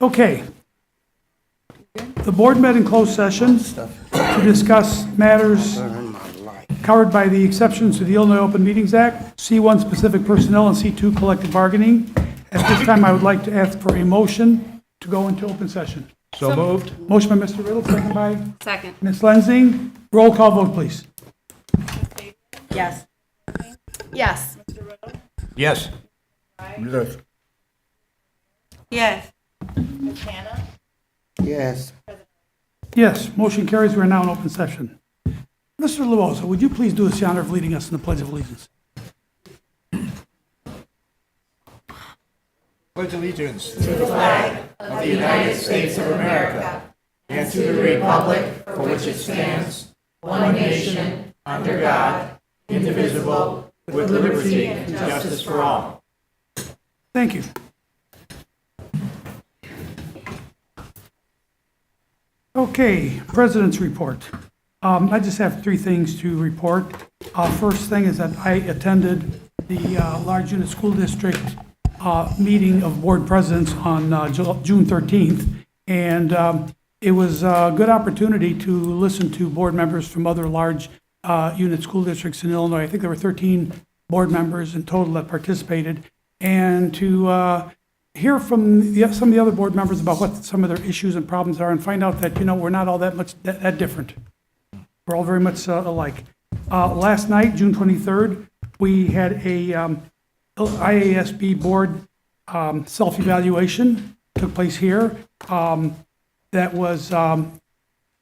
Okay. The board met in closed session to discuss matters covered by the exceptions to the Illinois Open Meetings Act, C1 specific personnel, and C2 collective bargaining. At this time, I would like to ask for a motion to go into open session. So moved. Motion by Mr. Riddle, second by Second. Ms. Lenzing. Roll call vote, please. Yes. Yes. Yes. Yes. Yes. Yes, motion carries. We're now in open session. Mr. Luoso, would you please do us the honor of leading us in the Pledge of Allegiance? Pledge allegiance to the flag of the United States of America and to the republic for which it stands, one nation, under God, indivisible, with liberty and justice for all. Thank you. Okay, President's report. I just have three things to report. First thing is that I attended the large unit school district meeting of board presidents on June 13th, and it was a good opportunity to listen to board members from other large unit school districts in Illinois. I think there were 13 board members in total that participated, and to hear from some of the other board members about what some of their issues and problems are, and find out that, we're not all that much that different. We're all very much alike. Last night, June 23rd, we had a IASB board self-evaluation took place here. That was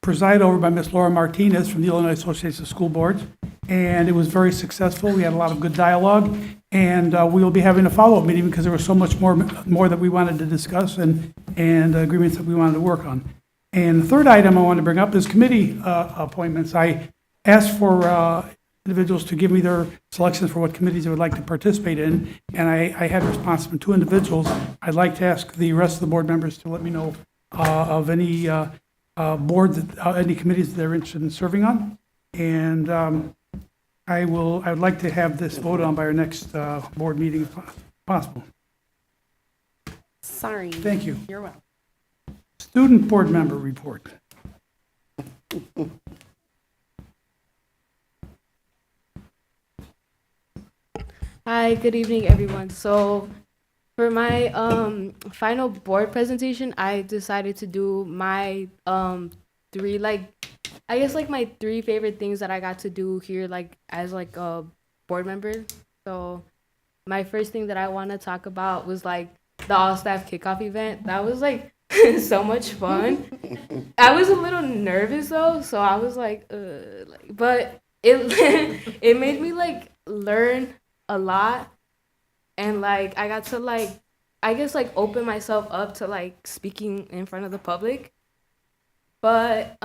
presided over by Ms. Laura Martinez from the Illinois Association of School Boards, and it was very successful. We had a lot of good dialogue, and we will be having a follow-up meeting because there was so much more that we wanted to discuss and agreements that we wanted to work on. And the third item I want to bring up is committee appointments. I asked for individuals to give me their selections for what committees they would like to participate in, and I had a response from two individuals. I'd like to ask the rest of the board members to let me know of any boards, any committees that they're interested in serving on. And I would like to have this voted on by our next board meeting if possible. Sorry. Thank you. You're welcome. Student board member report. Hi, good evening, everyone. So for my final board presentation, I decided to do my three, my three favorite things that I got to do here, as a board member. So my first thing that I want to talk about was the all-staff kickoff event. That was so much fun. I was a little nervous though, so I was but it it made me learn a lot, and I got to open myself up to speaking in front of the public. But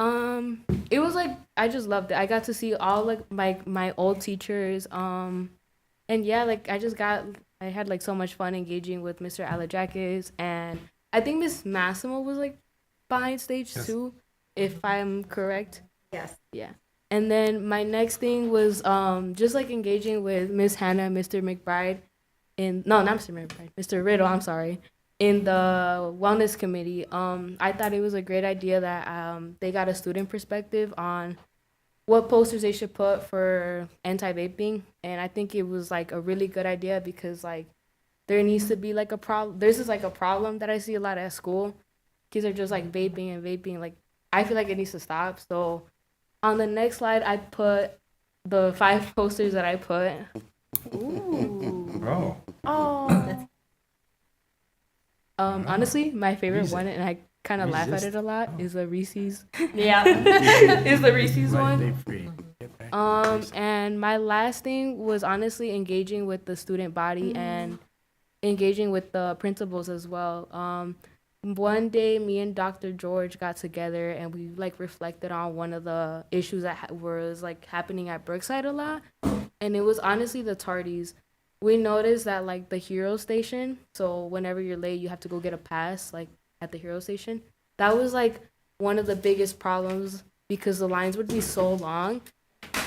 it was I just loved it. I got to see all my old teachers, and yeah, I had so much fun engaging with Mr. Alajakis, and I think Miss Massimo was behind stage too, if I'm correct. Yes. Yeah. And then my next thing was just engaging with Miss Hannah, Mr. McBride, Mr. Riddle, I'm sorry, in the wellness committee. I thought it was a great idea that they got a student perspective on what posters they should put for anti-vaping, and I think it was a really good idea because there needs to be a problem. There's just a problem that I see a lot at school. Kids are just vaping and vaping. I feel it needs to stop. So on the next slide, I put the 5 posters that I put. Ooh. Oh. Oh. Honestly, my favorite one, and I kind of laugh at it a lot, is the Reese's. Yeah. Is the Reese's one. And my last thing was honestly engaging with the student body and engaging with the principals as well. One day, me and Dr. George got together and we reflected on one of the issues that was happening at Brookside a lot, and it was honestly the tardies. We noticed that the Hero Station, so whenever you're late, you have to go get a pass at the Hero Station. That was one of the biggest problems because the lines would be so long.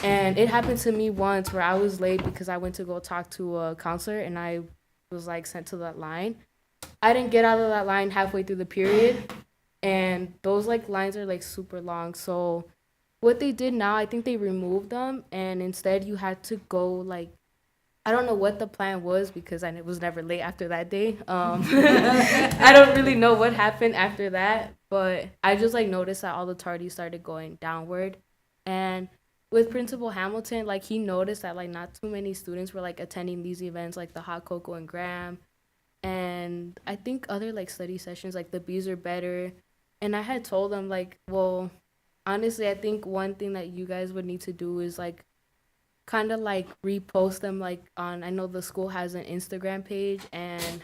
And it happened to me once where I was late because I went to go talk to a counselor and I was sent to that line. I didn't get out of that line halfway through the period, and those like lines are like super long. So what they did now, I think they removed them, and instead you had to go like, I don't know what the plan was because I was never late after that day. I don't really know what happened after that, but I just like noticed that all the tardies started going downward. And with Principal Hamilton, like he noticed that like not too many students were like attending these events like the hot cocoa and graham, and I think other like study sessions like the bees are better. And I had told them like, well, honestly, I think one thing that you guys would need to do is like kind of like repost them like on, I know the school has an Instagram page and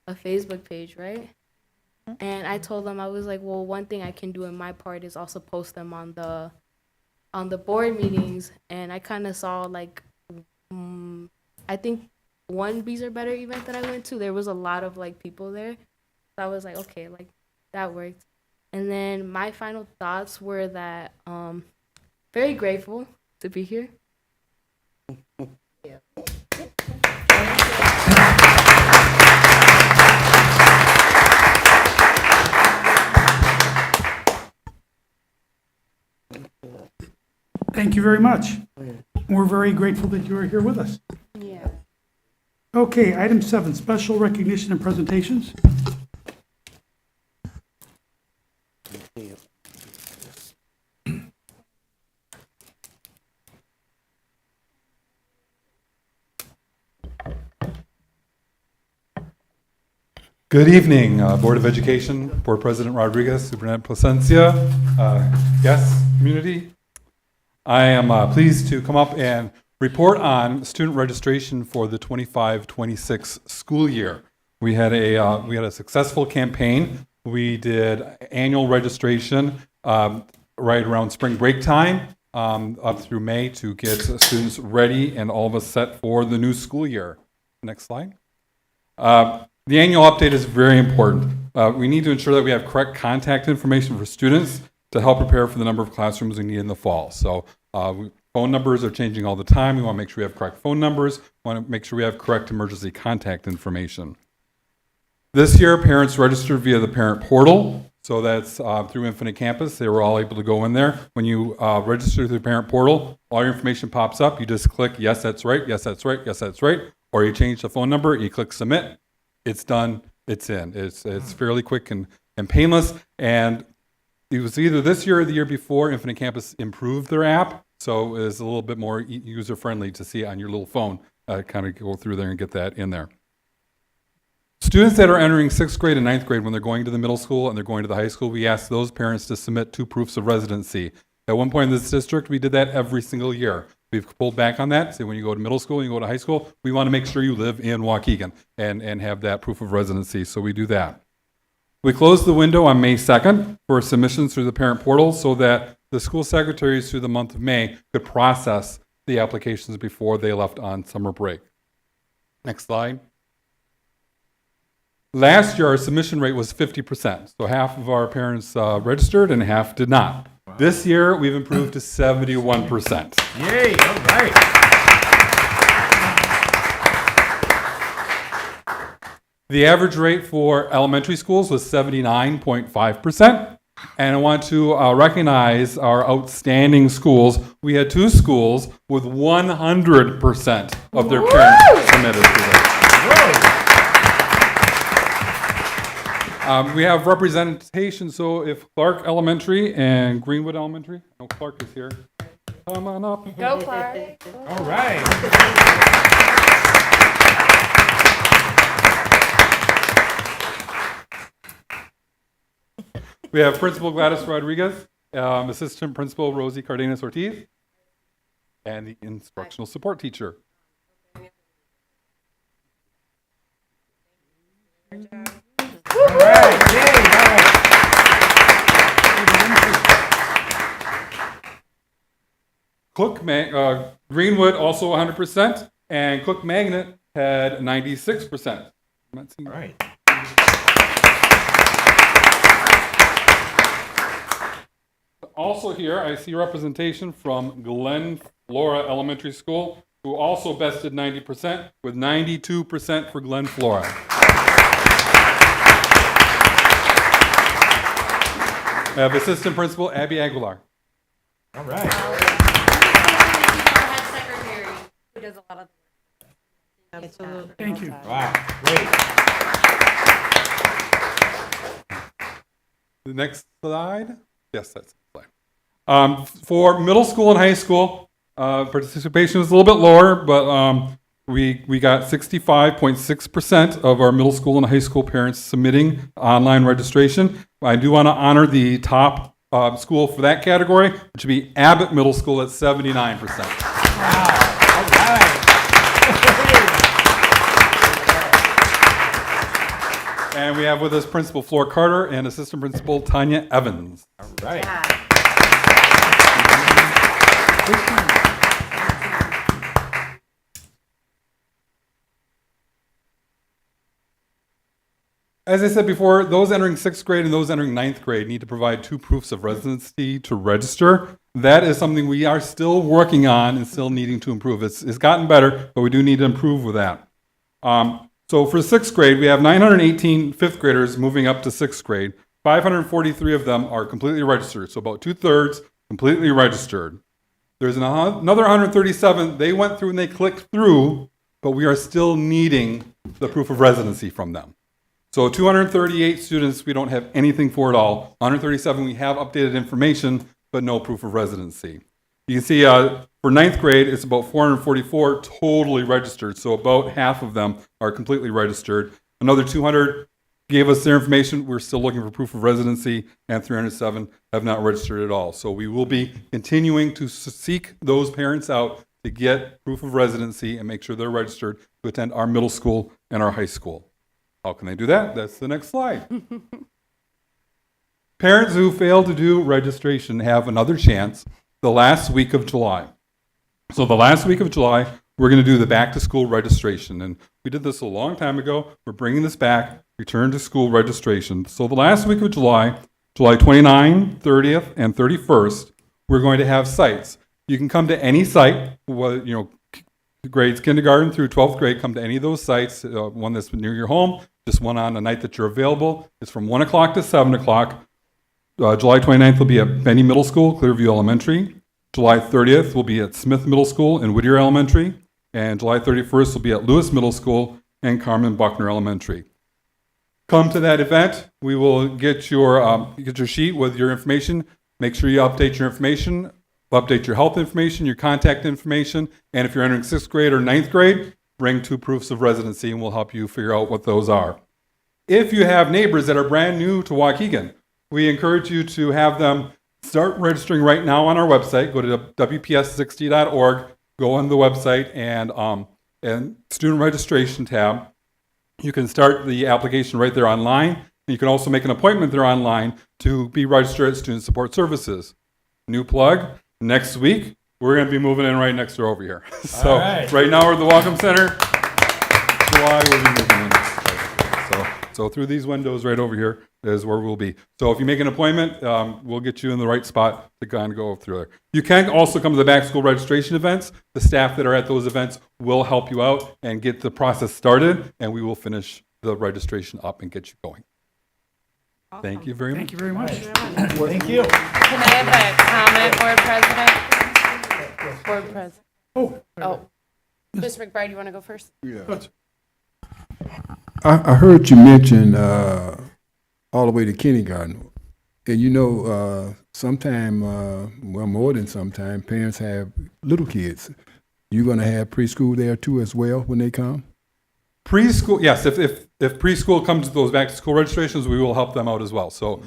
a Facebook page, right? And I told them, I was like, well, one thing I can do in my part is also post them on the board meetings. And I kind of saw like, I think one Bees Are Better event that I went to, there was a lot of like people there. So I was like, okay, like that worked. And then my final thoughts were that very grateful to be here. Thank you very much. We're very grateful that you are here with us. Yeah. Okay, item 7, special recognition and presentations. Good evening, Board of Education, Board President Rodriguez, Superintendent Placencia, guests, community. I am pleased to come up and report on student registration for the 25-26 school year. We had a successful campaign. We did annual registration right around spring break time up through May to get students ready and all of us set for the new school year. Next slide. The annual update is very important. We need to ensure that we have correct contact information for students to help prepare for the number of classrooms we need in the fall. So phone numbers are changing all the time. We want to make sure we have correct phone numbers. We want to make sure we have correct emergency contact information. This year, parents registered via the parent portal. So that's through Infinite Campus. They were all able to go in there. When you register through the parent portal, all your information pops up. You just click, yes, that's right, yes, that's right, yes, that's right. Or you change the phone number, you click submit. It's done, it's in. It's fairly quick and painless. And it was either this year or the year before, Infinite Campus improved their app. So it was a little bit more user-friendly to see on your little phone, kind of go through there and get that in there. Students that are entering 6th grade and 9th grade, when they're going to the middle school and they're going to the high school, we ask those parents to submit 2 proofs of residency. At one point in this district, we did that every single year. We've pulled back on that. So when you go to middle school and you go to high school, we want to make sure you live in Waukegan and have that proof of residency. So we do that. We closed the window on May 2nd for submissions through the parent portal so that the school secretaries through the month of May could process the applications before they left on summer break. Next slide. Last year, our submission rate was 50%. So half of our parents registered and half did not. Wow. This year, we've improved to 71%. Yay, all right. The average rate for elementary schools was 79.5%. And I want to recognize our outstanding schools. We had 2 schools with 100% of their parents submitted to them. We have representation, so if Clark Elementary and Greenwood Elementary, no, Clark is here. Come on up. Go, Clark. All right. We have Principal Gladys Rodriguez, Assistant Principal Rosie Cardenas Ortiz, and the instructional support teacher. All right. Yay, all right. Cook Greenwood also 100%, and Cook Magnet had 96%. All right. Also here, I see representation from Glen Flora Elementary School, who also bested 90%, with 92% for Glen Flora. I have Assistant Principal Abby Aguilar. All right. Head secretary, who does a lot of Absolutely. Thank you. Wow, great. The next slide. Yes, that's the slide. For middle school and high school, participation was a little bit lower, but we got 65.6% of our middle school and high school parents submitting online registration. I do want to honor the top school for that category, which would be Abbott Middle School at 79%. All right. And we have with us Principal Flor Carter and Assistant Principal Tanya Evans. All right. As I said before, those entering 6th grade and those entering 9th grade need to provide 2 proofs of residency to register. That is something we are still working on and still needing to improve. It's gotten better, but we do need to improve with that. So for 6th grade, we have 918 5th graders moving up to 6th grade. 543 of them are completely registered, so about 2/3 completely registered. There's another 137, they went through and they clicked through, but we are still needing the proof of residency from them. So 238 students we don't have anything for at all. 137 we have updated information, but no proof of residency. You can see for 9th grade, it's about 444 totally registered, so about half of them are completely registered. Another 200 gave us their information. We're still looking for proof of residency, and 307 have not registered at all. So we will be continuing to seek those parents out to get proof of residency and make sure they're registered to attend our middle school and our high school. How can they do that? That's the next slide. Parents who fail to do registration have another chance the last week of July. So the last week of July, we're going to do the back to school registration. And we did this a long time ago. We're bringing this back, return to school registration. So the last week of July, July 29, 30th, and 31st, we're going to have sites. You can come to any site, grades kindergarten through 12th grade, come to any of those sites, one that's near your home, just one on the night that you're available. It's from 1 o'clock to 7 o'clock. July 29th will be at Benny Middle School, Clearview Elementary. July 30th will be at Smith Middle School and Whittier Elementary. And July 31st will be at Lewis Middle School and Carmen Buckner Elementary. Come to that event. We will get your sheet with your information. Make sure you update your information. Update your health information, your contact information, and if you're entering 6th grade or 9th grade, bring 2 proofs of residency and we'll help you figure out what those are. If you have neighbors that are brand new to Waukegan, we encourage you to have them start registering right now on our website. Go to wps60.org, go on the website and student registration tab. You can start the application right there online. You can also make an appointment there online to be registered at Student Support Services. New plug. Next week, we're going to be moving in right next door over here. So right now we're at the Welcome Center. July, we'll be moving in. So through these windows right over here is where we'll be. So if you make an appointment, we'll get you in the right spot to kind of go through there. You can also come to the back school registration events. The staff that are at those events will help you out and get the process started, and we will finish the registration up and get you going. Awesome. Thank you very much. Thank you very much. Thank you. Can I have a comment, Board President? Board President. Oh. Ms. McBride, you want to go first? Yeah. I heard you mention all the way to kindergarten. And sometime, well, more than sometime, parents have little kids. You going to have preschool there too as well when they come? Preschool, yes. If preschool comes to those back to school registrations, we will help them out as well. So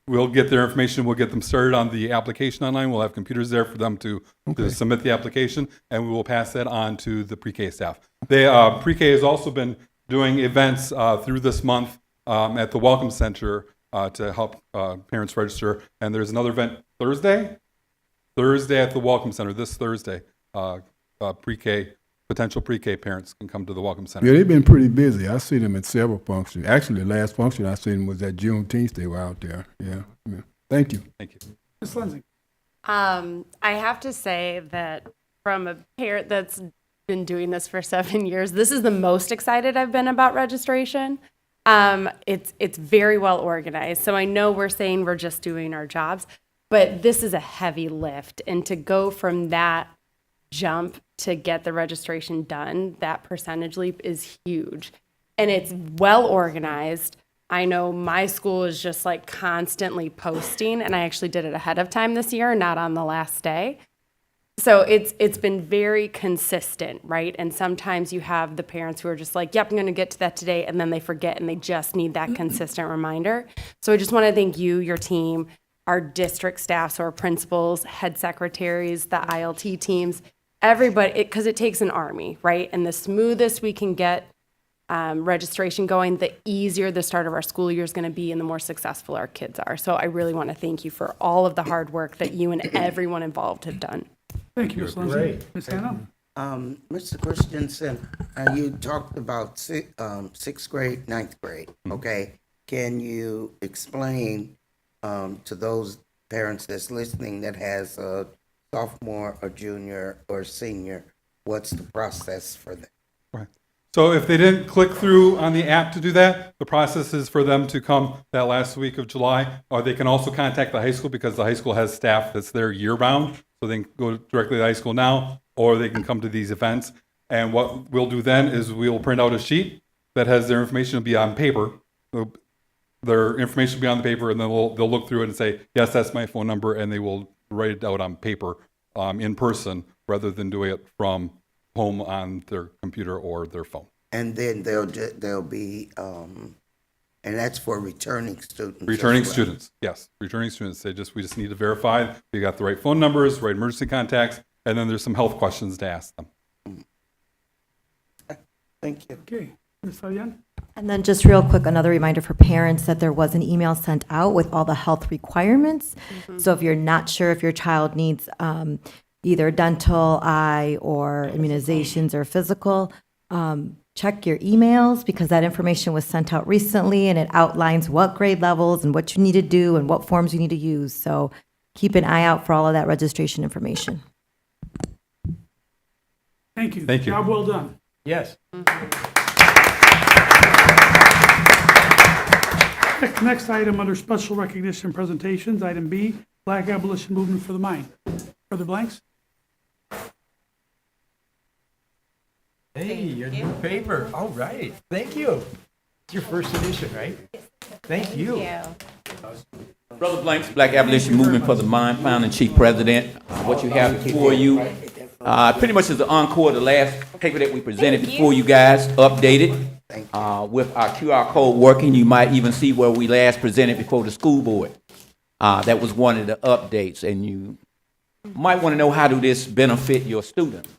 we'll get their information. We'll get them started on the application online. We'll have computers there for them to submit the application, and we will pass that on to the pre-K staff. Pre-K has also been doing events through this month at the Welcome Center to help parents register. And there's another event Thursday at the Welcome Center, this Thursday. Pre-K, potential pre-K parents can come to the Welcome Center. Yeah, they've been pretty busy. I see them at several functions. Actually, the last function I seen was at Juneteenth. They were out there. Yeah. Thank you. Thank you. Ms. Lindsay. I have to say that from a parent that's been doing this for 7 years, this is the most excited I've been about registration. It's very well organized. So I know we're saying we're just doing our jobs, but this is a heavy lift. And to go from that jump to get the registration done, that percentage leap is huge. And it's well organized. I know my school is just like constantly posting, and I actually did it ahead of time this year, not on the last day. So it's been very consistent, right? And sometimes you have the parents who are just like, yep, I'm going to get to that today, and then they forget, and they just need that consistent reminder. So I just want to thank you, your team, our district staff, so our principals, head secretaries, the ILT teams, everybody, because it takes an army, right? And the smoothest we can get registration going, the easier the start of our school year is going to be and the more successful our kids are. So I really want to thank you for all of the hard work that you and everyone involved have done. Thank you, Ms. Lindsay. Ms. Hannah? Mr. Christensen, you talked about sixth grade, ninth grade, okay? Can you explain to those parents that's listening that has a sophomore or junior or senior, what's the process for that? Right. So if they didn't click through on the app to do that, the process is for them to come that last week of July, or they can also contact the high school because the high school has staff that's there year-round. So they can go directly to the high school now, or they can come to these events. And what we'll do then is we'll print out a sheet that has their information. It'll be on paper. Their information will be on the paper, and then they'll look through it and say, yes, that's my phone number, and they will write it out on paper in person rather than doing it from home on their computer or their phone. And then there'll be, and that's for returning students. Returning as well. students, yes. Returning students, we just need to verify we got the right phone numbers, right emergency contacts, and then there's some health questions to ask them. Thank you. Okay. Ms. Salyan? And then just real quick, another reminder for parents that there was an email sent out with all the health requirements. So if you're not sure if your child needs either dental, eye, or immunizations or physical, check your emails because that information was sent out recently and it outlines what grade levels and what you need to do and what forms you need to use. So keep an eye out for all of that registration information. Thank you. Thank you. Job well done. Yes. Next item under special recognition presentations, item B, Black Abolition Movement for the Mind. Brother Blanks? Hey, your new paper. All right. Thank you. It's your first edition, right? Thank you. Brother Blanks, Black Abolition Movement for the Mind, founder and chief president. What you have before you pretty much is the encore of the last paper that we presented before you guys, updated with our QR code working. You might even see where we last presented before the school board. That was one of the updates, and you might want to know how do this benefit your students.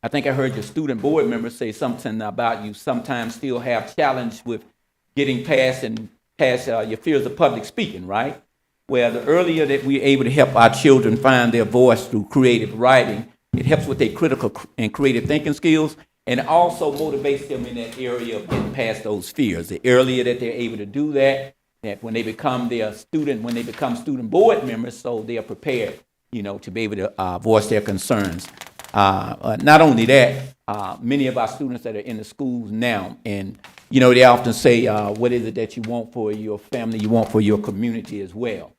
I think I heard your student board members say something about you sometimes still have challenge with getting past your fears of public speaking, right? Well, the earlier that we're able to help our children find their voice through creative writing, it helps with their critical and creative thinking skills, and it also motivates them in that area of getting past those fears. The earlier that they're able to do that when they become student board members, so they are prepared, to be able to voice their concerns. Not only that, many of our students that are in the schools now, and they often say, what is it that you want for your family, you want for your community as well.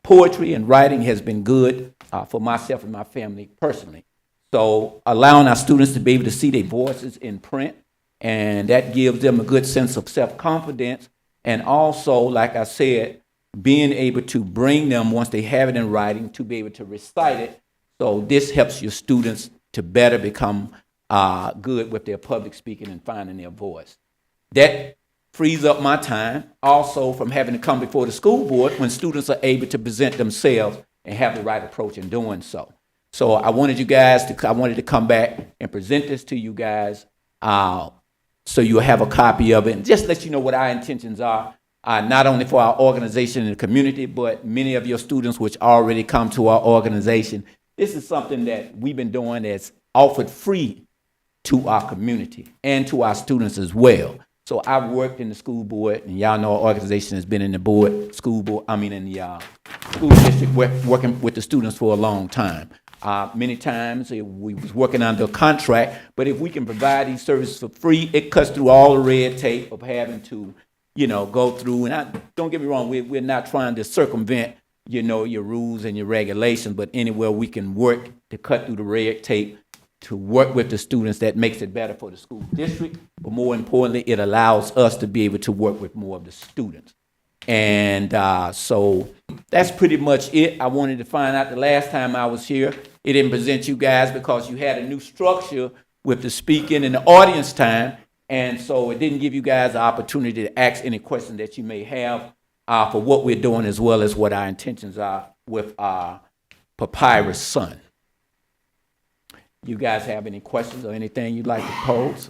Poetry and writing has been good for myself and my family personally. So allowing our students to be able to see their voices in print, and that gives them a good sense of self-confidence, and also, like I said, being able to bring them, once they have it in writing, to be able to recite it. So this helps your students to better become good with their public speaking and finding their voice. That frees up my time also from having to come before the school board when students are able to present themselves and have the right approach in doing so. So I wanted to come back and present this to you guys so you'll have a copy of it and just let you know what our intentions are, not only for our organization and the community, but many of your students which already come to our organization. This is something that we've been doing that's offered free to our community and to our students as well. So I've worked in the school board, and y'all know our organization has been in the school district working with the students for a long time. Many times we was working under a contract, but if we can provide these services for free, it cuts through all the red tape of having to, go through. And don't get me wrong, we're not trying to circumvent, your rules and your regulations, but anywhere we can work to cut through the red tape, to work with the students, that makes it better for the school district. But more importantly, it allows us to be able to work with more of the students. And so that's pretty much it. I wanted to find out the last time I was here, it didn't present you guys because you had a new structure with the speaking and the audience time. And so it didn't give you guys the opportunity to ask any questions that you may have for what we're doing, as well as what our intentions are with our Papyrus Son. You guys have any questions or anything you'd like to pose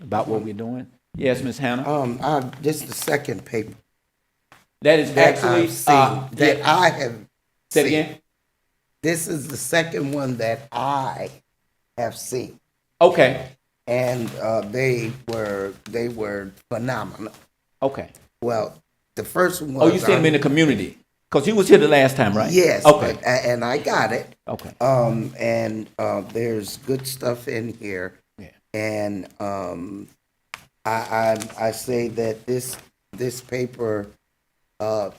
about what we're doing? Yes, Ms. Hannah? This is the second paper That is that actually I've seen, that yeah. I have Say it seen. again. This is the second one that I have seen, Okay. and they were phenomenal. Okay. Well, the first one. Oh, you seen him in the community? Because you was here the last time, right? Yes. Okay. but- and I got it. Okay. And there's good stuff in here. Yeah. And I say that this paper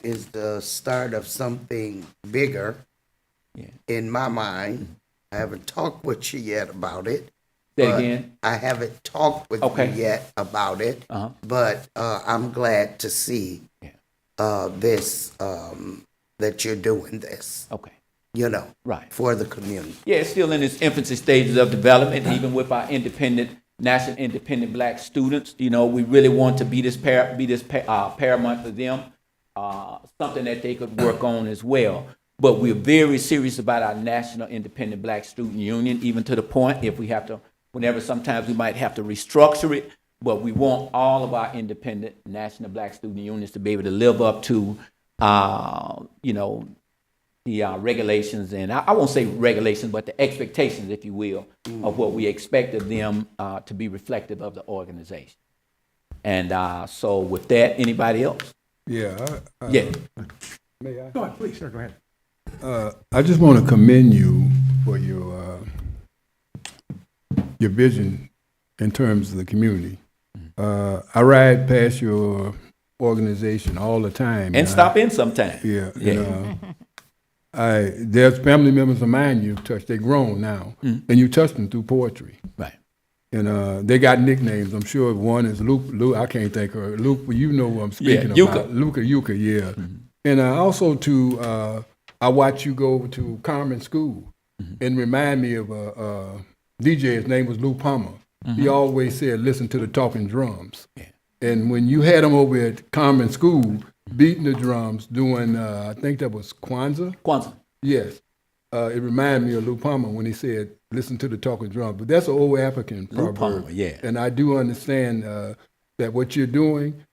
is the start of something bigger. Yeah. In my mind. I haven't talked with you yet about it. Say it but again. I haven't talked with Okay. you yet about it. Uh-huh. But I'm glad to see this that you're doing this. Okay. Right. For the community. Yeah, it's still in its infancy stages of development, even with our national independent black students. We really want to be this paramount for them, something that they could work on as well. But we're very serious about our National Independent Black Student Union, even to the point if we have to, sometimes we might have to restructure it, but we want all of our independent National Black Student Unions to be able to live up to, the regulations, and I won't say regulations, but the expectations, if you will, of what we expect of them to be reflective of the organization. And so with that, anybody else? Yeah. Yeah. May I? Go ahead, please, sir, go ahead. I just want to commend you for your vision in terms of the community. I ride past your organization all the time. And stop in sometime. Yeah. Yeah. There's family members of mine you've touched. They're grown now, and you touched them through poetry. Right. And they got nicknames. I'm sure one is Luke. I can't think of it. Luke, you know what I'm speaking about. Yucca, yeah. And also I watch you go over to Carmen School and remind me of a DJ. His name was Lou Palmer. He always said, "Listen to the talking drums." Yeah. And when you had him over at Carmen School beating the drums, doing I think that was Kwanzaa. Yes. It reminded me of Lou Palmer when he said, "Listen to the talking drums." But that's an old African proverb. Palmer, yeah. And I do understand that what you're doing.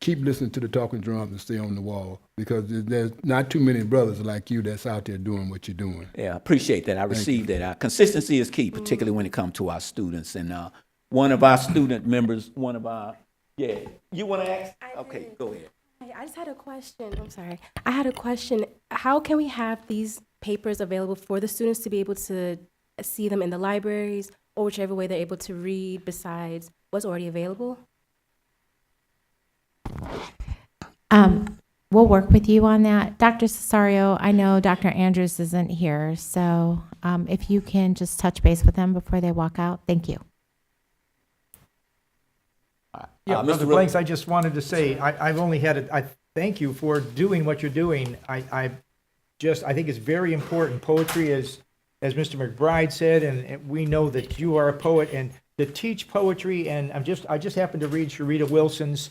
Keep listening to the talking drums and stay on the wall, because there's not too many brothers like you that's out there doing what you're doing. Yeah, I appreciate that. I received that. Consistency is key, particularly when it comes to our students. And one of our student members, you want to ask? Okay, go ahead. I just had a question. I'm sorry. I had a question. How can we have these papers available for the students to be able to see them in the libraries or whichever way they're able to read besides what's already available? We'll work with you on that. Dr. Cesario, I know Dr. Andrews isn't here, so if you can just touch base with them before they walk out, thank you. Yeah, Mr. Blanks, I just wanted to say, I thank you for doing what you're doing. I think it's very important. Poetry is, as Mr. McBride said, and we know that you are a poet, and to teach poetry, and I just happened to read Sharita Wilson's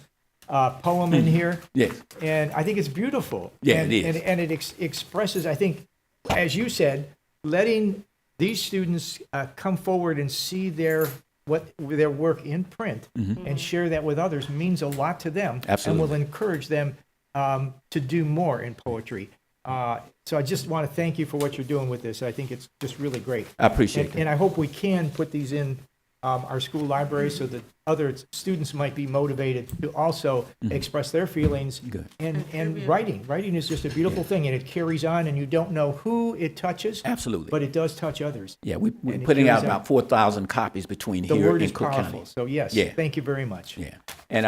poem in here. Yes. And I think it's beautiful. Yeah, and, it is. And it expresses, I think, as you said, letting these students come forward and see their work in print and share that with others means a lot to them. Absolutely. And will encourage them to do more in poetry. So I just want to thank you for what you're doing with this. I think it's just really great. I appreciate that. And I hope we can put these in our school library so that other students might be motivated to also express their feelings. Good. And writing is just a beautiful thing, and it carries on, and you don't know who it touches. Absolutely. But it does touch others. Yeah, we're And it putting out carries on. about 4,000 copies between The here word is and Cook powerful. County. So yes, Yeah. thank you very much. Yeah, and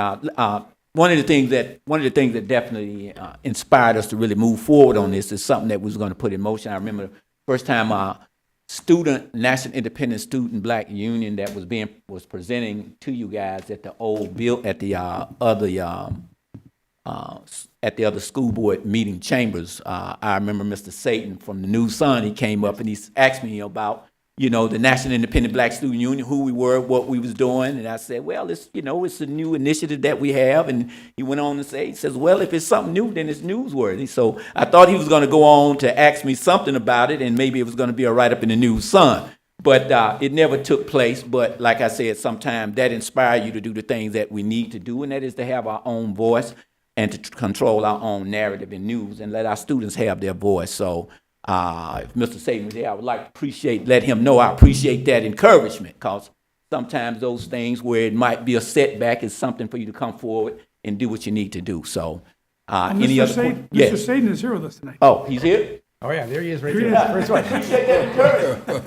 one of the things that definitely inspired us to really move forward on this is something that we was going to put in motion. I remember the first time National Independent Student Black Union that was presenting to you guys at the old at the other school board meeting chambers. I remember Mr. Satan from the New Sun. He came up and he asked me about the National Independent Black Student Union, who we were, what we was doing, and I said, well, it's a new initiative that we have, and he went on to say, he says, well, if it's something new, then it's newsworthy. So I thought he was going to go on to ask me something about it, and maybe it was going to be a write-up in the New Sun, but it never took place. But like I said, sometimes that inspires you to do the things that we need to do, and that is to have our own voice and to control our own narrative in news and let our students have their voice. So if Mr. Satan was there, I would like to let him know I appreciate that encouragement, because sometimes those things where it might be a setback is something for you to come forward and do what you need to do. So, any other questions? Mr. Satan is here with us tonight. Oh, he's here? Oh yeah, there he is right Here he there. is. First one. Appreciate that encouragement.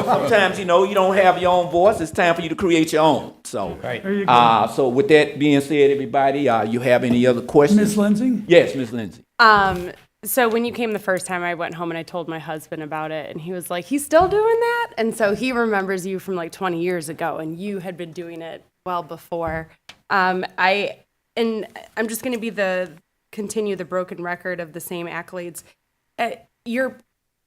Sometimes, you don't have your own voice. It's time for you to create your own. So, Right. There you go. so with that being said, everybody, you have any other questions? Ms. Lindsay? Yes, Ms. Lindsay. So when you came the first time, I went home and I told my husband about it, and he was like, he's still doing that? And so he remembers you from like 20 years ago, and you had been doing it well before. I'm just going to continue the broken record of the same accolades. You're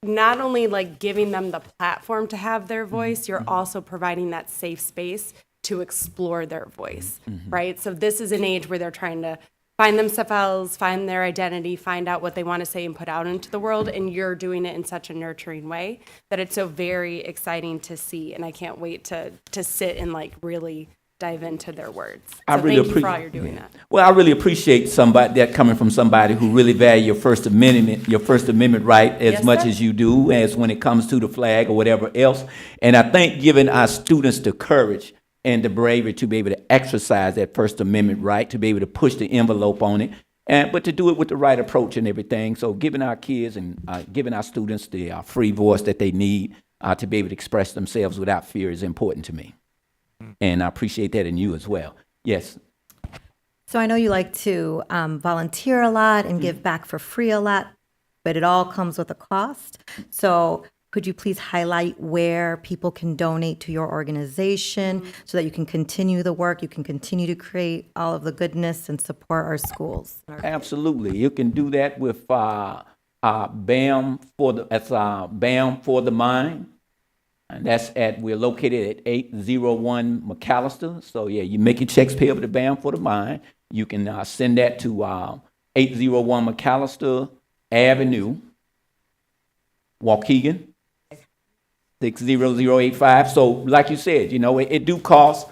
not only like giving them the platform to have their voice, you're also providing that safe space to explore their voice, right? So this is an age where they're trying to find themselves, find their identity, find out what they want to say and put out into the world, and you're doing it in such a nurturing way that it's so very exciting to see, and I can't wait to sit and like really dive into their words. So I really thank you for all you're doing that. Well, I really appreciate that coming from somebody who really value your First Amendment right as Yes, much sir. as you do, as when it comes to the flag or whatever else. And I think giving our students the courage and the bravery to be able to exercise that First Amendment right, to be able to push the envelope on it, but to do it with the right approach and everything. So giving our kids and giving our students the free voice that they need to be able to express themselves without fear is important to me. And I appreciate that in you as well. Yes. So I know you like to volunteer a lot and give back for free a lot, but it all comes with a cost. So could you please highlight where people can donate to your organization so that you can continue the work, you can continue to create all of the goodness and support our schools? Absolutely. You can do that with BAM for the Mind. And we're located at 801 McAllister. So yeah, you make your checks payable to BAM for the Mind. You can send that to 801 McAllister Avenue, Waukegan, 60085. So like you said, it do cost.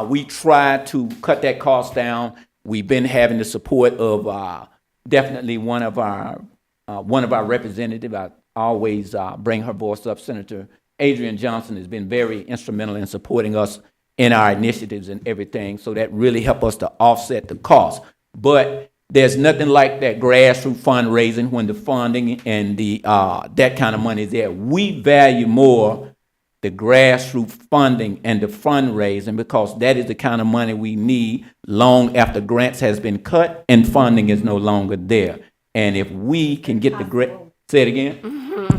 We try to cut that cost down. We've been having the support of definitely one of our representatives. I always bring her voice up. Senator Adrian Johnson has been very instrumental in supporting us in our initiatives and everything. So that really helped us to offset the cost. But there's nothing like that grassroots fundraising when the funding and the that kind of money is there. We value more the grassroots funding and the fundraising because that is the kind of money we need long after grants has been cut and funding is no longer there. And if we can get the grant, say it again.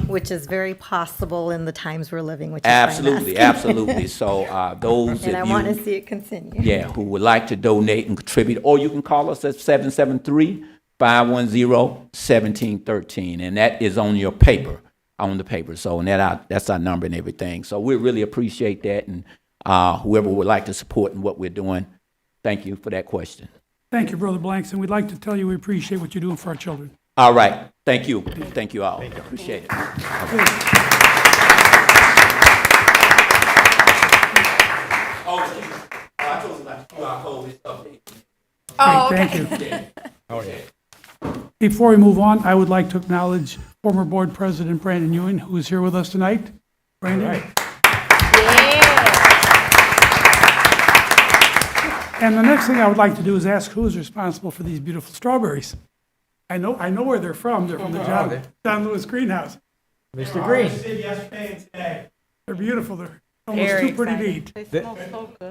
Which is very possible in the times we're living, which is Absolutely, fantastic. absolutely. So those And I of want you, to see it continue. yeah, who would like to donate and contribute, or you can call us at 773-510-1713, and that is on your paper, on the paper. So and that's our number and everything. So we really appreciate that, and whoever would like to support in what we're doing, thank you for that question. Thank you, Brother Blanks, and we'd like to tell you we appreciate what you're doing for our children. All right, thank you. Thank you all. Appreciate it. Oh, I told you about QR code and stuff. Thank you. Oh yeah. Before we move on, I would like to acknowledge former Board President Brandon Ewing, who is here with us tonight. Brandon? Right. And the next thing I would like to do is ask who is responsible for these beautiful strawberries. I know where they're from. They're from the John Lewis Greenhouse. Mr. Green. They're beautiful. They're almost too pretty to eat.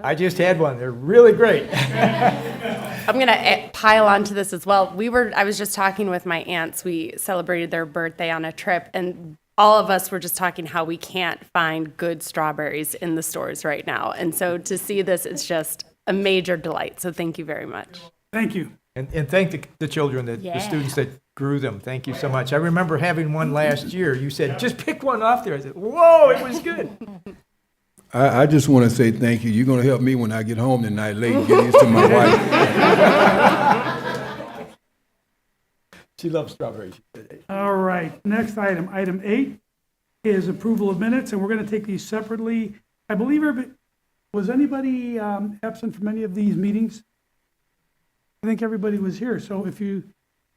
I just had one. They're really great. I'm gonna pile onto this as well. I was just talking with my aunts. We celebrated their birthday on a trip, and all of us were just talking how we can't find good strawberries in the stores right now. And so to see this is just a major delight. So thank you very much. Thank you. And thank the children, the students that grew them. Thank you so much. I remember having one last year. You said, just pick one off there. I said, whoa, it was good. I just want to say thank you. You're going to help me when I get home tonight late and get used to my wife. She loves strawberries. All right, next item, item 8, is approval of minutes, and we're going to take these separately. I believe, was anybody absent from any of these meetings? I think everybody was here, so if you,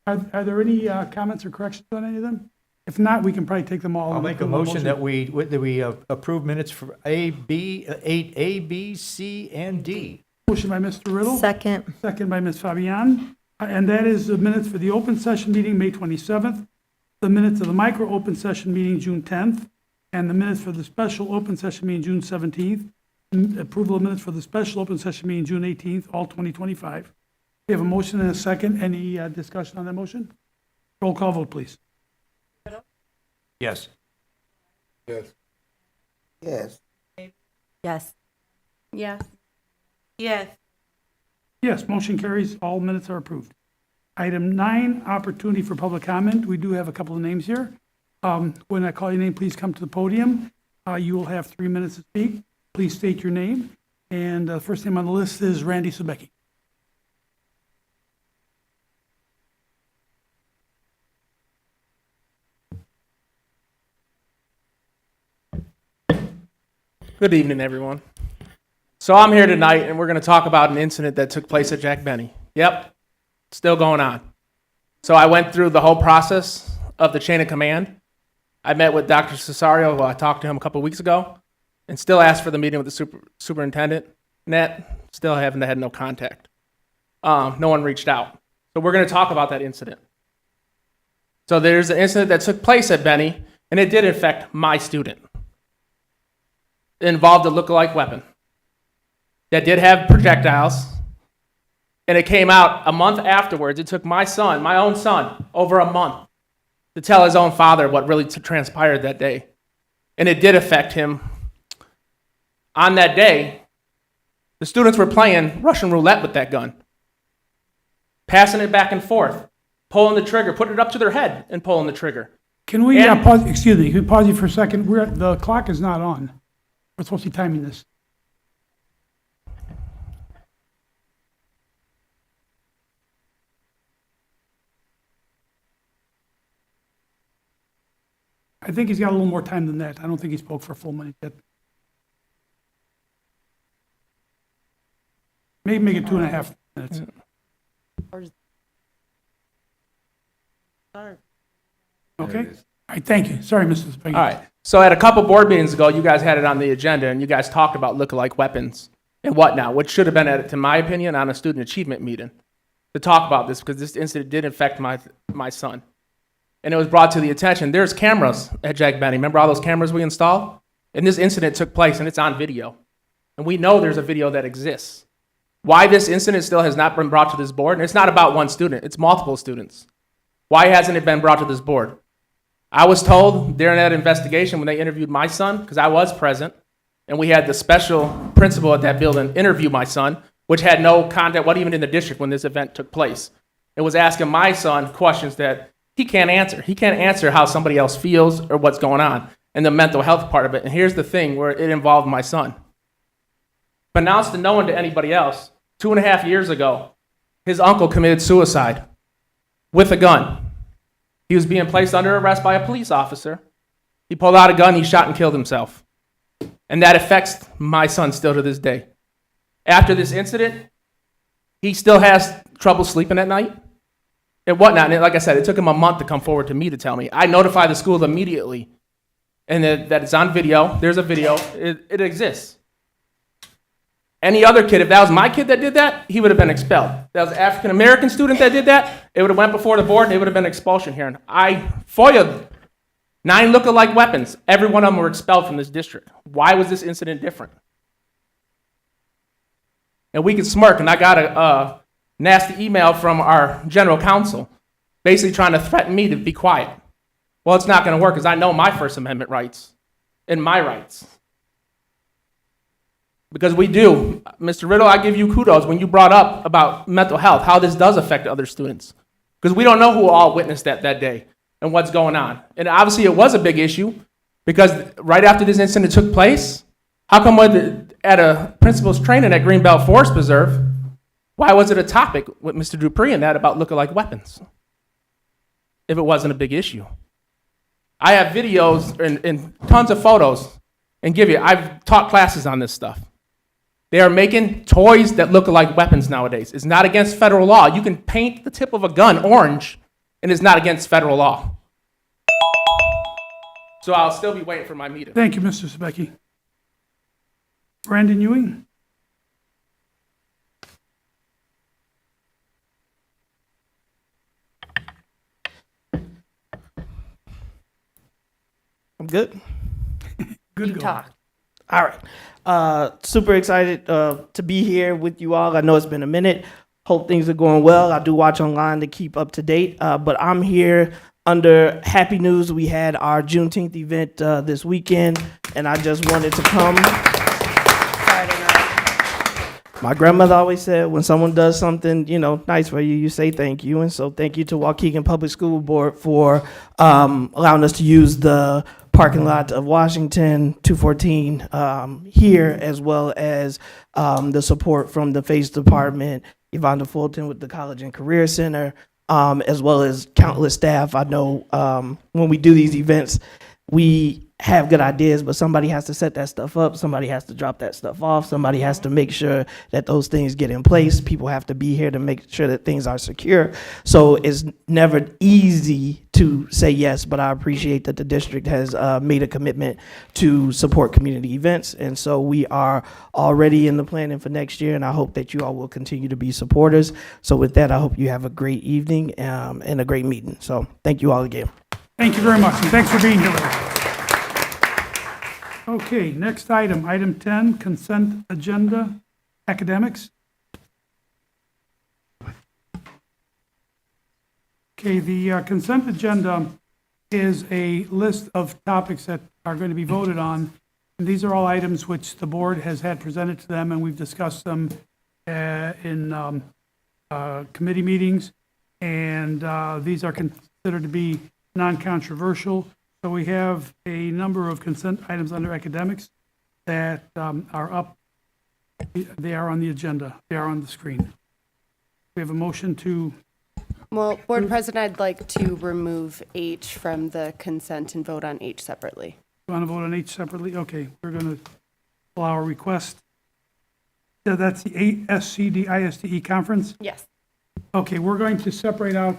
are there any comments or corrections on any of them? If not, we can probably take them all. I'll make a motion that we approve minutes for A, B, 8A, B, C, and D. Motion by Mr. Riddle. Second. Second by Ms. Fabian. And that is the minutes for the open session meeting, May 27th, the minutes of the micro open session meeting, June 10th, and the minutes for the special open session meeting, June 17th, approval of minutes for the special open session meeting, June 18th, all 2025. We have a motion and a second. Any discussion on that motion? Roll call vote, please. Yes. Yes. Yes. Yes. Yes. Yes, motion carries. All minutes are approved. Item 9, opportunity for public comment. We do have a couple of names here. When I call your name, please come to the podium. You will have 3 minutes to speak. Please state your name. And the first name on the list is Randy Subecki. Good evening, everyone. So I'm here tonight, and we're going to talk about an incident that took place at Jack Benny. Yep, still going on. So I went through the whole process of the chain of command. I met with Dr. Cesario, who I talked to him a couple of weeks ago, and still asked for the meeting with the superintendent. Still haven't had no contact. No one reached out. So we're going to talk about that incident. So there's an incident that took place at Benny, and it did affect my student. It involved a look-alike weapon that did have projectiles, and it came out a month afterwards. It took my own son, over a month to tell his own father what really transpired that day. And it did affect him. On that day, the students were playing Russian roulette with that gun, passing it back and forth, pulling the trigger, putting it up to their head and pulling the trigger. Can we pause? Excuse me, can we pause you for a second? The clock is not on. We're supposed to be timing this. I think he's got a little more time than that. I don't think he spoke for a full minute yet. Maybe make it 2.5 minutes. Okay? All right, thank you. Sorry, Mrs. Spaghetti. All right. So at a couple board meetings ago, you guys had it on the agenda, and you guys talked about look-alike weapons and whatnot, which should have been, in my opinion, on a student achievement meeting to talk about this, because this incident did affect my son. And it was brought to the attention. There's cameras at Jack Benny. Remember all those cameras we installed? And this incident took place, and it's on video. And we know there's a video that exists. Why this incident still has not been brought to this board, and it's not about one student, it's multiple students. Why hasn't it been brought to this board? I was told during that investigation when they interviewed my son, because I was present, and we had the special principal at that building interview my son, which had no contact, wasn't even in the district when this event took place. It was asking my son questions that he can't answer. He can't answer how somebody else feels or what's going on and the mental health part of it. And here's the thing where it involved my son. Announced to no one to anybody else, 2.5 years ago, his uncle committed suicide with a gun. He was being placed under arrest by a police officer. He pulled out a gun, he shot and killed himself. And that affects my son still to this day. After this incident, he still has trouble sleeping at night and whatnot. And like I said, it took him a month to come forward to me to tell me. I notified the school immediately, and that it's on video. There's a video. It exists. Any other kid, if that was my kid that did that, he would have been expelled. If that was an African-American student that did that, it would have went before the board and it would have been expulsion hearing. I FOIA'd 9 look-alike weapons. Every one of them were expelled from this district. Why was this incident different? And we could smirk, and I got a nasty email from our general counsel basically trying to threaten me to be quiet. Well, it's not going to work because I know my First Amendment rights and my rights. Because we do. Mr. Riddle, I give you kudos when you brought up about mental health, how this does affect other students. Because we don't know who all witnessed that day and what's going on. And obviously it was a big issue because right after this incident took place, how come at a principal's training at Greenbelt Forest Preserve, why was it a topic with Mr. Dupree and that about lookalike weapons? If it wasn't a big issue. I have videos and tons of photos and give you, I've taught classes on this stuff. They are making toys that look like weapons nowadays. It's not against federal law. You can paint the tip of a gun orange and it's not against federal law. So I'll still be waiting for my meeting. Thank you, Mr. Sabecki. Brandon Ewing? I'm good. Good You go. talk. All right. Super excited to be here with you all. I know it's been a minute. Hope things are going well. I do watch online to keep up to date, but I'm here under happy news. We had our Juneteenth event this weekend, and I just wanted to come. Sorry to interrupt. My grandmother always said when someone does something, nice for you, you say thank you. And so thank you to Waukegan Public School Board for allowing us to use the parking lot of Washington 214 here, as well as the support from the FACE Department, Yvonne Fulton with the College and Career Center, as well as countless staff. I know when we do these events, we have good ideas, but somebody has to set that stuff up. Somebody has to drop that stuff off. Somebody has to make sure that those things get in place. People have to be here to make sure that things are secure. So it's never easy to say yes, but I appreciate that the district has made a commitment to support community events. And so we are already in the planning for next year, and I hope that you all will continue to be supporters. So with that, I hope you have a great evening and a great meeting. So thank you all again. Thank you very much, and thanks for being here with us. Okay, next item, item 10, consent agenda, academics. Okay, the consent agenda is a list of topics that are going to be voted on. And these are all items which the board has had presented to them, and we've discussed them in committee meetings. And these are considered to be non-controversial. So we have a number of consent items under academics that are up. They are on the agenda. They are on the screen. We have a motion to, Well, Board President, I'd like to remove H from the consent and vote on H separately. you want to vote on each separately? Okay, we're going to allow a request. So that's the ASCD-ISTE conference? Yes. Okay, we're going to separate out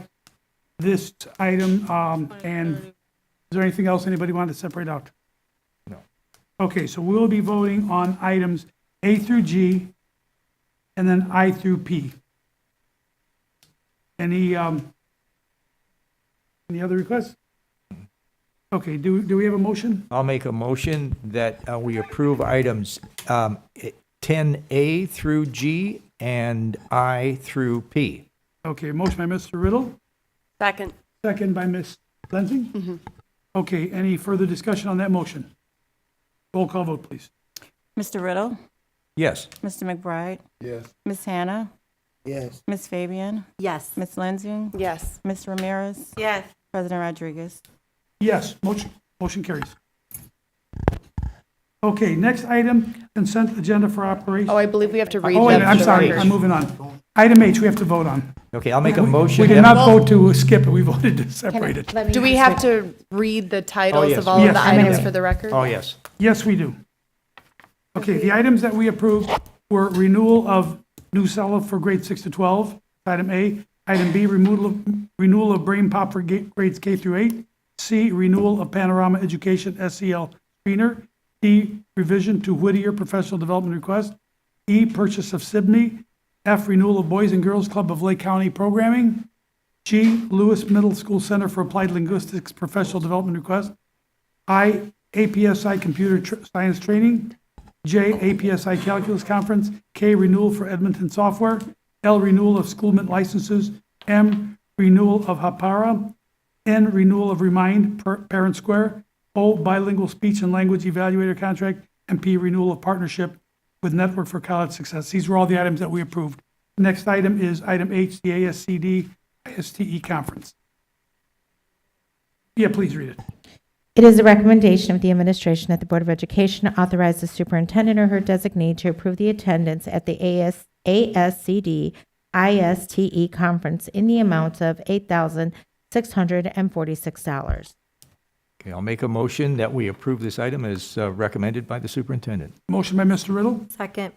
this item, and is there anything else anybody wanted to separate out? No. Okay, so we'll be voting on items A through G, and then I through P. Any other requests? Okay, do we have a motion? I'll make a motion that we approve items 10A through G and I through P. Okay, motion by Mr. Riddle, Second. second by Ms. Lensing. Okay, any further discussion on that motion? Roll call vote, please. Mr. Riddle, Yes. Mr. McBride, Yes. Ms. Hannah, Yes. Ms. Fabian, Yes. Ms. Lensing, Yes. Ms. Ramirez, Yes. President Rodriguez. Yes, motion carries. Okay, next item, consent agenda for operation. Oh, I believe we have to read Oh, wait a them minute, I'm for the sorry, record. I'm moving on. Item H, we have to vote on. Okay, I'll make a motion. We did that- not vote to skip it, we voted to separate it. Do we have to read the titles yes. of all Yes. of the Yes. items for the record? Oh, yes. Yes, we do. Okay, the items that we approved were renewal of new Newsela for grades 6 to 12, item A. Item B, renewal of Brain Pop for grades K through 8. C, renewal of Panorama Education SEL screener. D, revision to Whittier professional development request. E, purchase of Sydney. F, renewal of Boys and Girls Club of Lake County programming. G, Lewis Middle School Center for Applied Linguistics professional development request. I, APSI computer science training. J, APSI calculus conference. K, renewal for Edmonton software. L, renewal of schoolment licenses. M, renewal of Hapara. N, renewal of Remind Parent Square. O, bilingual speech and language evaluator contract. And P, renewal of partnership with Network for College Success. These were all the items that we approved. Next item is item H, the ASCD ISTE conference. Yeah, please read it. It is a recommendation of the administration that the Board of Education authorize the superintendent or her designee to approve the attendance at the ASCD ISTE conference in the amount of $8,646. Okay, I'll make a motion that we approve this item as recommended by the superintendent. Motion by Mr. Riddle, Second.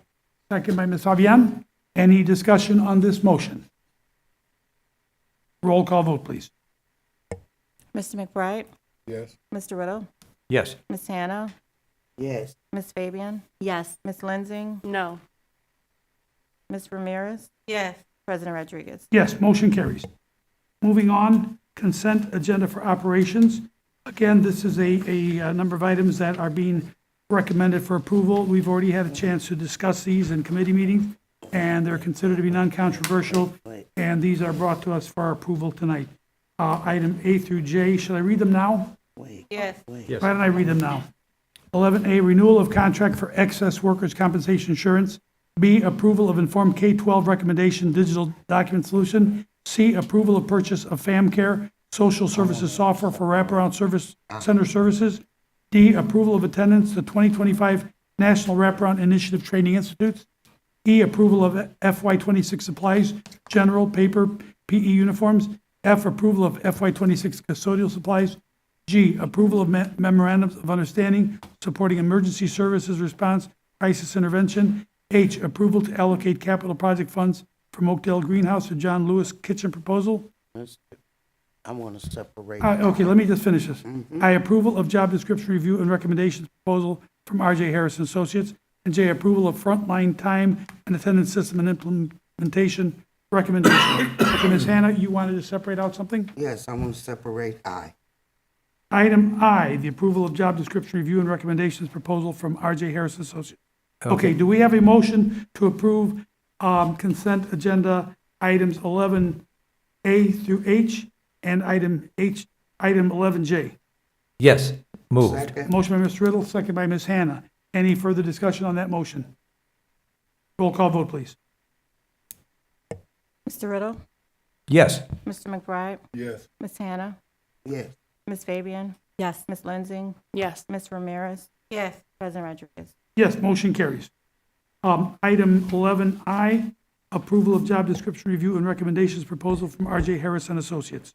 second by Ms. Fabian. Any discussion on this motion? Roll call vote, please. Mr. McBride? Yes. Mr. Riddle? Yes. Ms. Hannah? Yes. Ms. Fabian? Yes. Ms. Lensing? No. Ms. Ramirez? Yes. President Rodriguez? Yes, motion carries. Moving on, consent agenda for operations. Again, this is a number of items that are being recommended for approval. We've already had a chance to discuss these in committee meetings, and they're considered to be non-controversial, and these are brought to us for our approval tonight. Item A through J, should I read them now? Yes. Yes. Why don't I read them now? 11A, renewal of contract for excess workers' compensation insurance. B, approval of informed K-12 recommendation digital document solution. C, approval of purchase of FamCare social services software for wraparound service center services. D, approval of attendance to 2025 National Wraparound Initiative Training Institutes. E, approval of FY26 supplies, general, paper, PE uniforms. F, approval of FY26 custodial supplies. G, approval of memorandums of understanding supporting emergency services response, crisis intervention. H, approval to allocate capital project funds from Oakdale Greenhouse to John Lewis Kitchen proposal. I want to separate. Okay, let me just finish this. I, approval of job description review and recommendations proposal from RJ Harris and Associates. And J, approval of frontline time and attendance system and implementation recommendation. Okay, Ms. Hannah, you wanted to separate out something? Yes, I want to separate I. Item I, the approval of job description review and recommendations proposal from RJ Harris and Associates. Okay, do we have a motion to approve consent agenda items 11A through H and item 11J? Yes. Moved. Second. Motion by Mr. Riddle, second by Ms. Hannah. Any further discussion on that motion? Roll call vote, please. Mr. Riddle? Yes. Mr. McBride? Yes. Ms. Hannah? Yes. Ms. Fabian? Yes. Ms. Lensing? Yes. Ms. Ramirez? Yes. President Rodriguez? Yes, motion carries. Item 11I, approval of job description review and recommendations proposal from RJ Harris and Associates.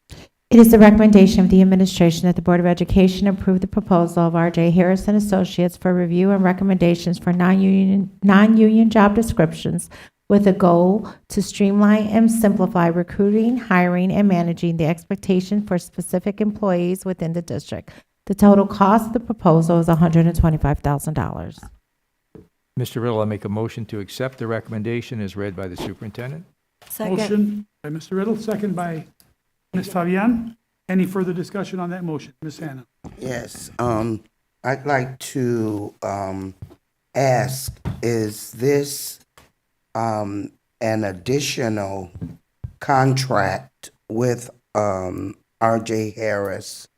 It is the recommendation of the administration that the Board of Education approve the proposal of R.J. Harris and Associates for review and recommendations for non-union job descriptions with a goal to streamline and simplify recruiting, hiring, and managing the expectation for specific employees within the district. The total cost of the proposal is $125,000. Mr. Riddle, I make a motion to accept the recommendation as read by the superintendent. Second. Motion by Mr. Riddle, second by Ms. Fabian. Any further discussion on that motion? Ms. Hannah? Yes. I'd like to ask, is this an additional contract with R.J. Harris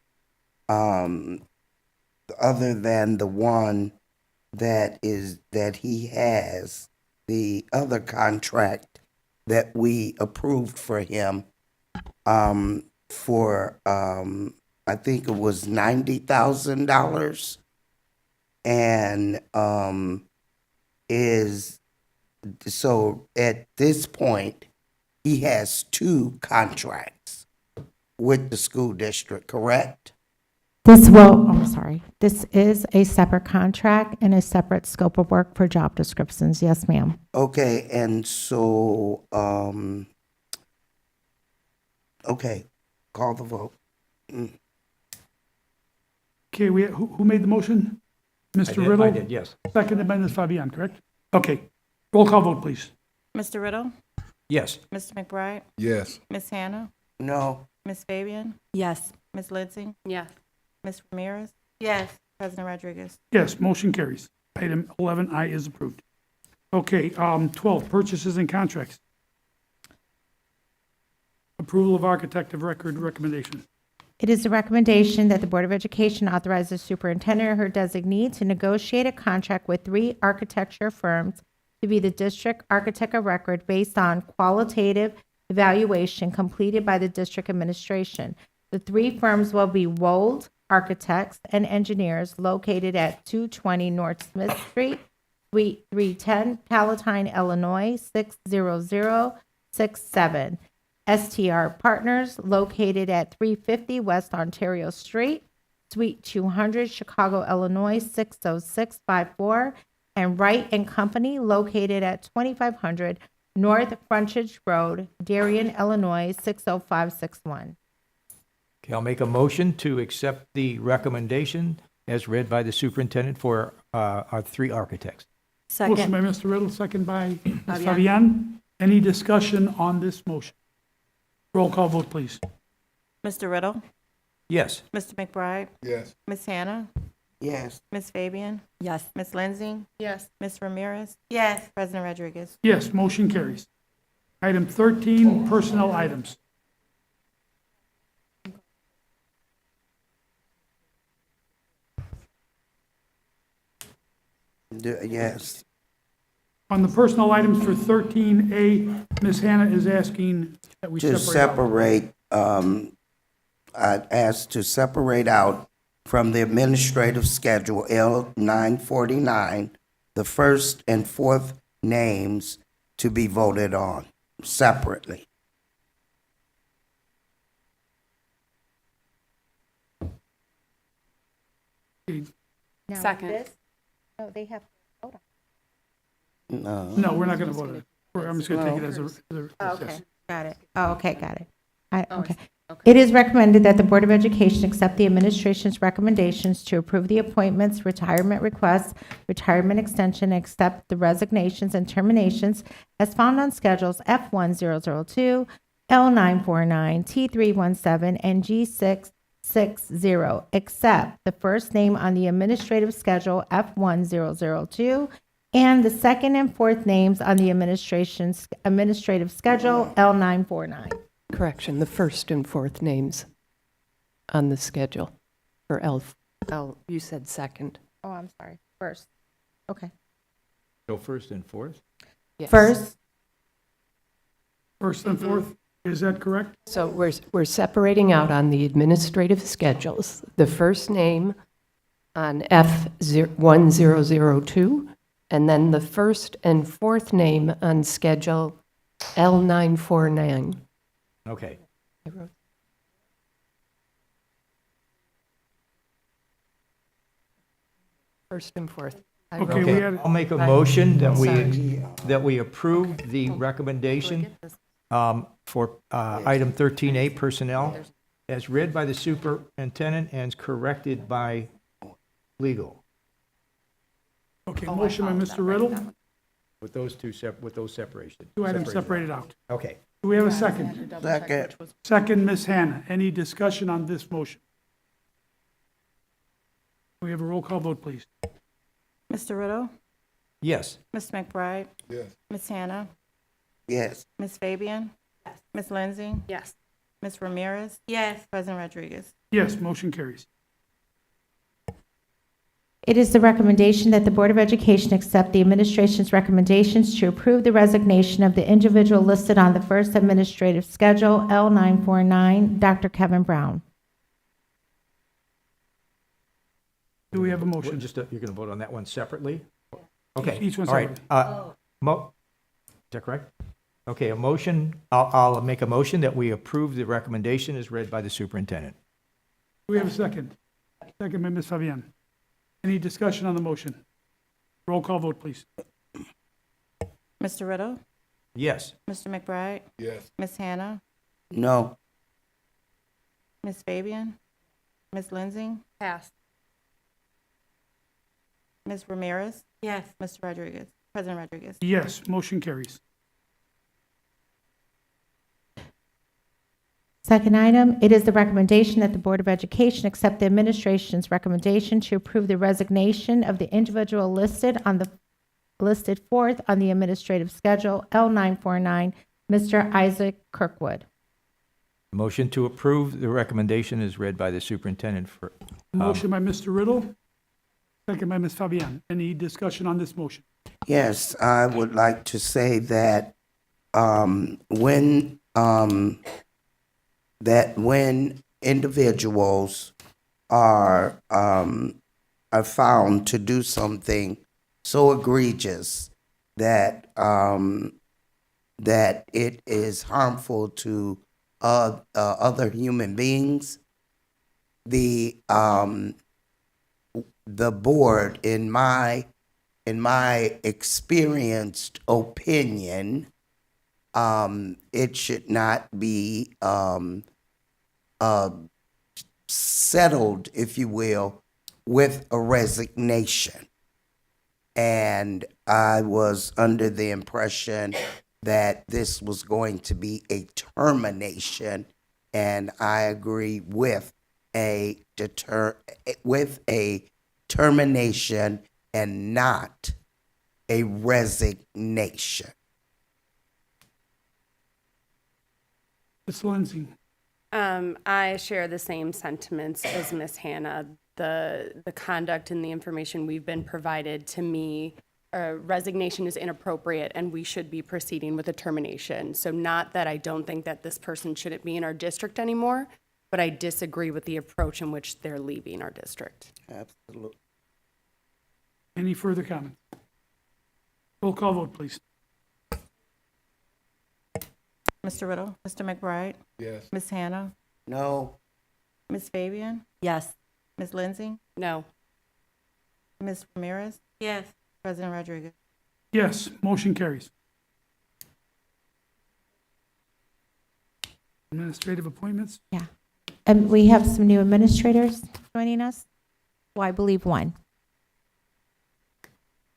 other than the one that he has, the other contract that we approved for him for I think it was $90,000, and is so at this point he has two contracts with the school district, correct? This is a separate contract and a separate scope of work for job descriptions. Yes, ma'am. Okay, and so okay, call the vote. Okay, who made the motion? Mr. I Riddle? did, yes. Seconded by Ms. Fabian, correct? Okay. Roll call vote, please. Mr. Riddle? Yes. Mr. McBride? Yes. Miss Hannah? No. Miss Fabian? Yes. Miss Lindsay? Yes. Miss Ramirez? Yes. President Rodriguez? Yes, motion carries. Item 11I is approved. Okay, 12, purchases and contracts. Approval of architect of record recommendation. It is a recommendation that the Board of Education authorize the superintendent or her designee to negotiate a contract with 3 architecture firms to be the district architect of record based on qualitative evaluation completed by the district administration. The 3 firms will be Wold Architects and Engineers located at 220 North Smith Street, Suite 310, Palatine, Illinois, 60067. STR Partners located at 350 West Ontario Street, Suite 200, Chicago, Illinois, 60654. And Wright and Company located at 2500 North Frontage Road, Darien, Illinois, 60561. Okay, I'll make a motion to accept the recommendation as read by the superintendent for our 3 architects. Motion by Mr. Riddle, second by Ms. Fabian. Any discussion on this motion? Roll call vote, please. Mr. Riddle? Yes. Mr. McBride? Yes. Miss Hannah? Yes. Miss Fabian? Yes. Miss Lindsay? Yes. Miss Ramirez? Yes. President Rodriguez? Yes, motion carries. Item 13, personnel items. Yes. On the personnel items for 13A, Ms. Hannah is asking that we To separate out. I'd ask to separate out from the administrative schedule L 949, the first and fourth names to be voted on separately. Now, Second. this- No, they have to vote on No. No, we're not going to vote on it. I'm just going to take it as a. it. Okay, yes. got it. Oh, okay, got it. Okay. It is recommended that the Board of Education accept the administration's recommendations to approve the appointments, retirement requests, retirement extension, and accept the resignations and terminations as found on schedules F1002, L949, T317, and G660, except the first name on the administrative schedule F1002 and the second and fourth names on the administrative schedule L949. Correction, the first and fourth names on the schedule for L, you said second. Oh, I'm sorry. First. Okay. So first and fourth? Yes. First, First and fourth, is that correct? So we're separating out on the administrative schedules, the first name on F1002, and then the first and fourth name on schedule L949. Okay. First and fourth. I Okay, wrote we Okay, had- I'll make a motion that Sorry. we approve the recommendation for item 13A personnel as read by the superintendent and corrected by legal Okay, motion by Mr. Riddle, with those separations. 2 items separated out. Okay. Do we have a second? Second. Second, Ms. Hannah. Any discussion on this motion? We have a roll call vote, please. Mr. Riddle? Yes. Mr. McBride? Yes. Miss Hannah? Yes. Miss Fabian? Miss Lindsay? Yes. Miss Ramirez? Yes. President Rodriguez? Yes, motion carries. it is the recommendation that the Board of Education accept the administration's recommendations to approve the resignation of the individual listed on the first administrative schedule, L949, Dr. Kevin Brown. Do we have a motion? Just, you're going to vote on that one separately? Okay. Each one All right. separately. Is that correct? Okay, a motion, I'll make a motion that we approve the recommendation as read by the superintendent. Do we have a second? Second by Ms. Fabian. Any discussion on the motion? Roll call vote, please. Mr. Riddle? Yes. Mr. McBride? Yes. Miss Hannah? No. Miss Fabian? Miss Lindsay? Pass. Miss Ramirez? Yes. Mr. Rodriguez? President Rodriguez. Yes, motion carries. Second item, it is the recommendation that the Board of Education accept the administration's recommendation to approve the resignation of the individual listed fourth on the administrative schedule, L949, Mr. Isaac Kirkwood. Motion to approve the recommendation is read by the superintendent for. Motion by Mr. Riddle, second by Ms. Fabian. Any discussion on this motion? Yes, I would like to say that when individuals are found to do something so egregious that that it is harmful to other human beings, the board, in my experienced opinion, it should not be settled, if you will, with a resignation. And I was under the impression that this was going to be a termination, and I agree with a termination and not a resignation. Ms. Lindsay. I share the same sentiments as Ms. Hannah. The conduct and the information we've been provided, to me, resignation is inappropriate and we should be proceeding with a termination. So not that I don't think that this person shouldn't be in our district anymore, but I disagree with the approach in which they're leaving our district. Absolutely. Any further comments? Roll call vote, please. Mr. Riddle, Mr. McBride, Yes. Ms. Hannah, No. Ms. Fabian, Yes. Ms. Lindsay, No. Ms. Ramirez, Yes. President Rodriguez. Yes, motion carries. Administrative appointments? And we have some new administrators joining us. Well, I believe one.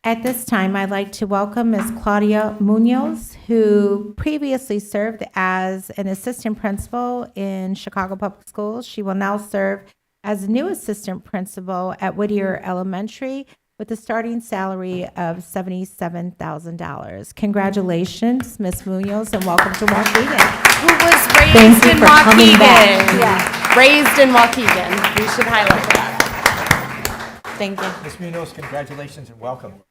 At this time, I'd like to welcome Ms. Claudia Munoz, who previously served as an assistant principal in Chicago Public Schools. She will now serve as a new assistant principal at Whittier Elementary with a starting salary of $77,000. Congratulations, Ms. Munoz, and welcome to Waukegan. Who was Thank raised you in for coming back. Waukegan. Raised in Waukegan. We should highlight that. Thank you. Ms. Munoz, congratulations and welcome.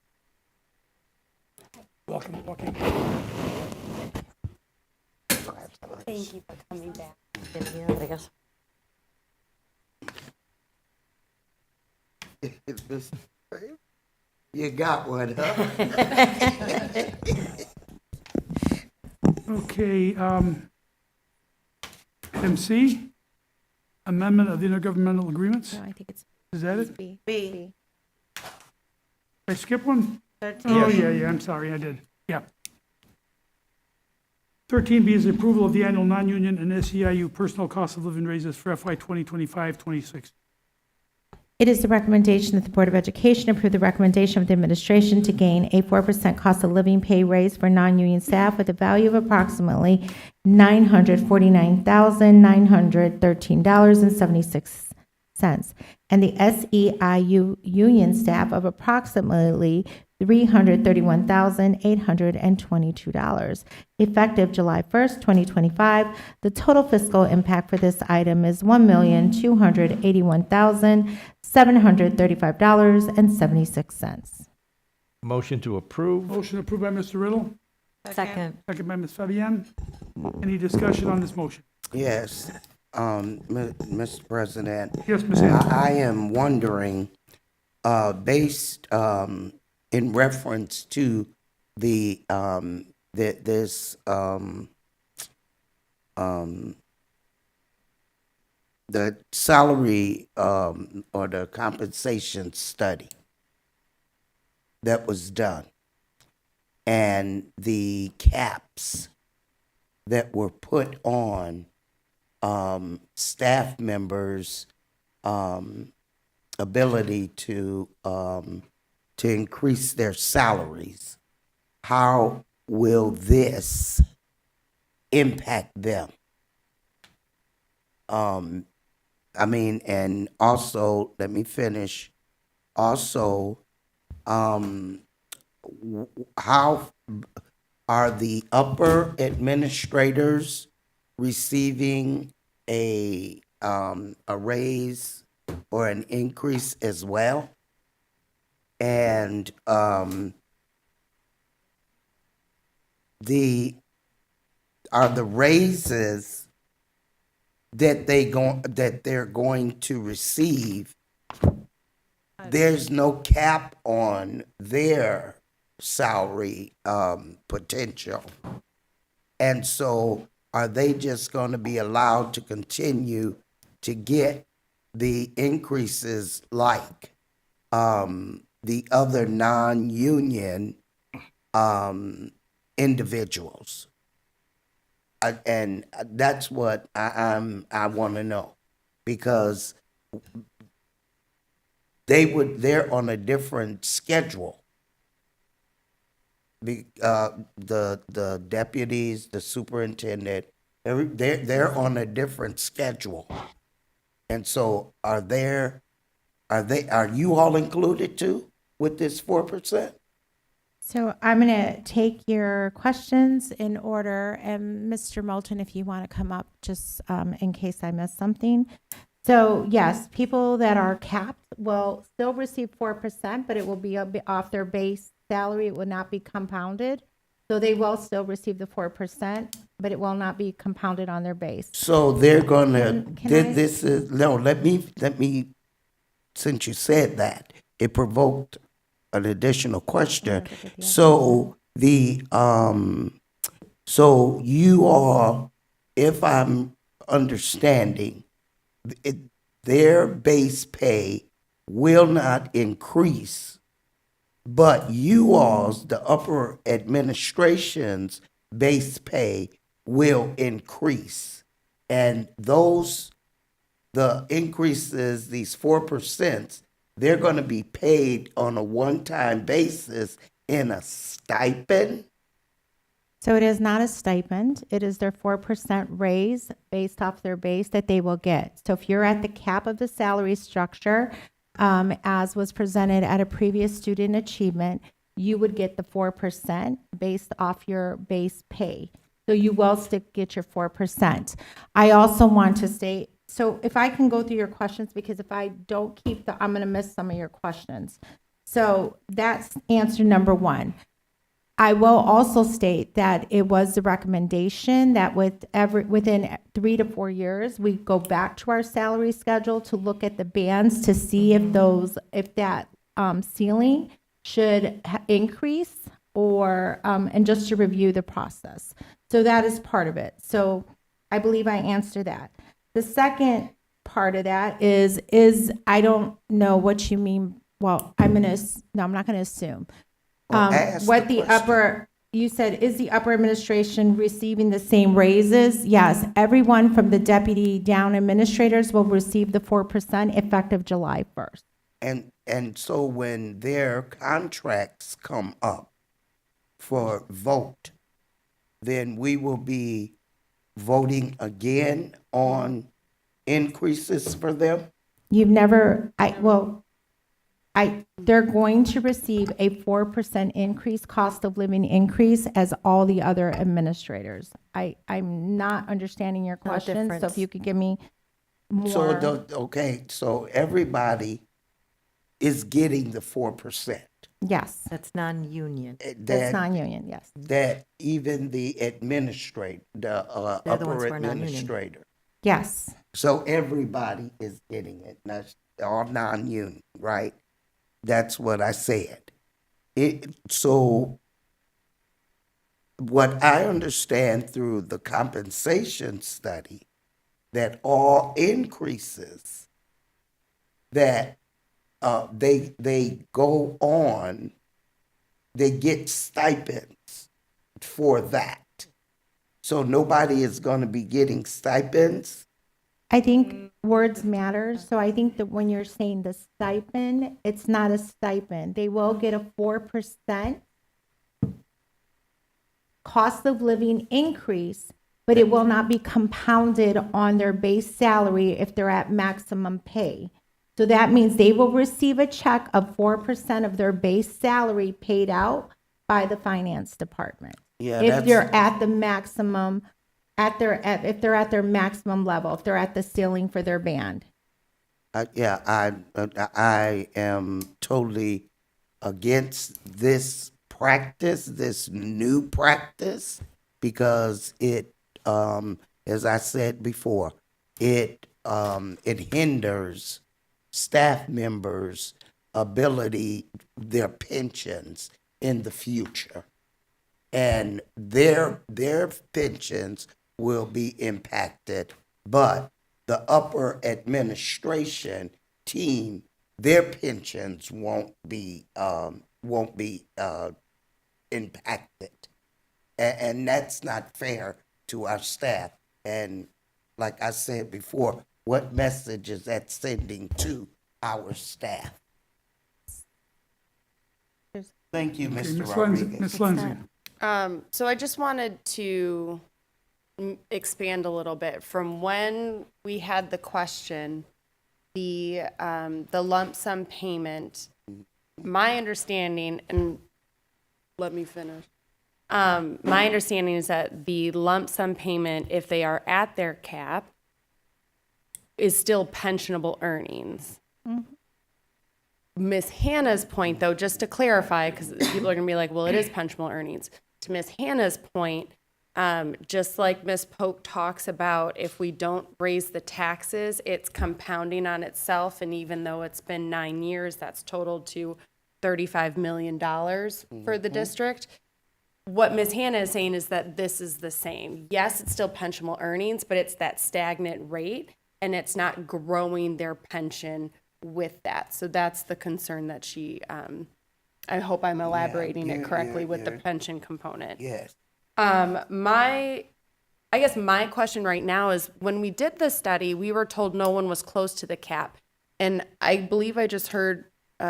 Welcome, welcome. Thank you for coming back. You got one, huh? Okay, MC, amendment of the intergovernmental agreements. No, I think it's Is that it? B. B. Did I skip one? 13. Oh, yeah, I'm sorry, I did. Yeah. 13B is the approval of the annual non-union and SEIU personal cost of living raises for FY 2025-26. It is the recommendation that the Board of Education approve the recommendation of the administration to gain a 4% cost of living pay raise for non-union staff with a value of approximately $949,913.76, and the SEIU union staff of approximately $331,822. Effective July 1st, 2025, the total fiscal impact for this item is $1,281,735.76. Motion to approve. Motion approved by Mr. Riddle, Second. second by Ms. Fabian. Any discussion on this motion? Yes, Mr. President. Yes, Ms. Hannah. I am wondering, based in reference to the the salary or the compensation study that was done and the caps that were put on staff members' ability to increase their salaries. how will this impact them? I mean, and also, let me finish. Also, how are the upper administrators receiving a raise or an increase as well? And are the raises that they're going to receive, there's no cap on their salary potential. And so are they just going to be allowed to continue to get the increases like the other non-union individuals? And that's what I want to know, because they're on a different schedule. The deputies, the superintendent, they're on a different schedule. And so are you all included too with this 4%? So I'm going to take your questions in order, and Mr. Moulton, if you want to come up, just in case I missed something. So yes, people that are capped will still receive 4%, but it will be off their base salary. It will not be compounded. So they will still receive the 4%, but it will not be compounded on their base. So they're gonna, Can I- let me, since you said that, it provoked an additional question. So so you are, if I'm understanding, their base pay will not increase, but you all's, the upper administration's base pay will increase. And the increases, these 4%, they're going to be paid on a one-time basis in a stipend? So it is not a stipend. It is their 4% raise based off their base that they will get. So if you're at the cap of the salary structure, as was presented at a previous student achievement, you would get the 4% based off your base pay. So you will still get your 4%. I also want to state, so if I can go through your questions, because if I don't keep I'm going to miss some of your questions. So that's answer number one. I will also state that it was the recommendation that within 3 to 4 years, we go back to our salary schedule to look at the bands to see if that ceiling should increase or, and just to review the process. So that is part of it. So I believe I answered that. The second part of that is I don't know what you mean. Well, I'm not going to assume. You said, is the upper administration receiving the same raises? Yes, everyone from the deputy down administrators will receive the 4% effective July 1st. And so when their contracts come up for vote, then we will be voting again on increases for them? They're going to receive a 4% increase, cost of living increase, as all the other administrators. I'm not understanding your question, so if you could give me more. So everybody is getting the 4%. Yes. That's non-union. That's non-union, yes. That even the upper ones who are non-union. administrator. Yes. So everybody is getting it. That's all non-union, right? That's what I said. So what I understand through the compensation study, that all increases that they go on, they get stipends for that. So nobody is going to be getting stipends? I think words matter. So I think that when you're saying the stipend, it's not a stipend. They will get a 4% cost of living increase, but it will not be compounded on their base salary if they're at maximum pay. So that means they will receive a check of 4% of their base salary paid out by the finance department. Yeah, If that's- they're at the maximum, if they're at their maximum level, if they're at the ceiling for their band. I am totally against this practice, this new practice, because it, as I said before, it hinders staff members' ability, their pensions in the future. And their pensions will be impacted, but the upper administration team, their pensions won't be impacted. And that's not fair to our staff. And like I said before, what message is that sending to our staff? Thank you, Okay, Mr. Ms. Rodriguez. Ms. Lindsay. So I just wanted to expand a little bit from when we had the question, the lump sum payment. My understanding, and let me finish. My understanding is that the lump sum payment, if they are at their cap, is still pensionable earnings. Miss Hannah's point, though, just to clarify, because people are going to be like, well, it is pensionable earnings. To Miss Hannah's point, just like Miss Polk talks about, if we don't raise the taxes, it's compounding on itself. And even though it's been 9 years, that's totaled to $35 million for the district. What Miss Hannah is saying is that this is the same. Yes, it's still pensionable earnings, but it's that stagnant rate, and it's not growing their pension with that. So that's the concern that she, I hope I'm elaborating it correctly with the pension component. Yes. I guess my question right now is, when we did the study, we were told no one was close to the cap. And I believe I just heard,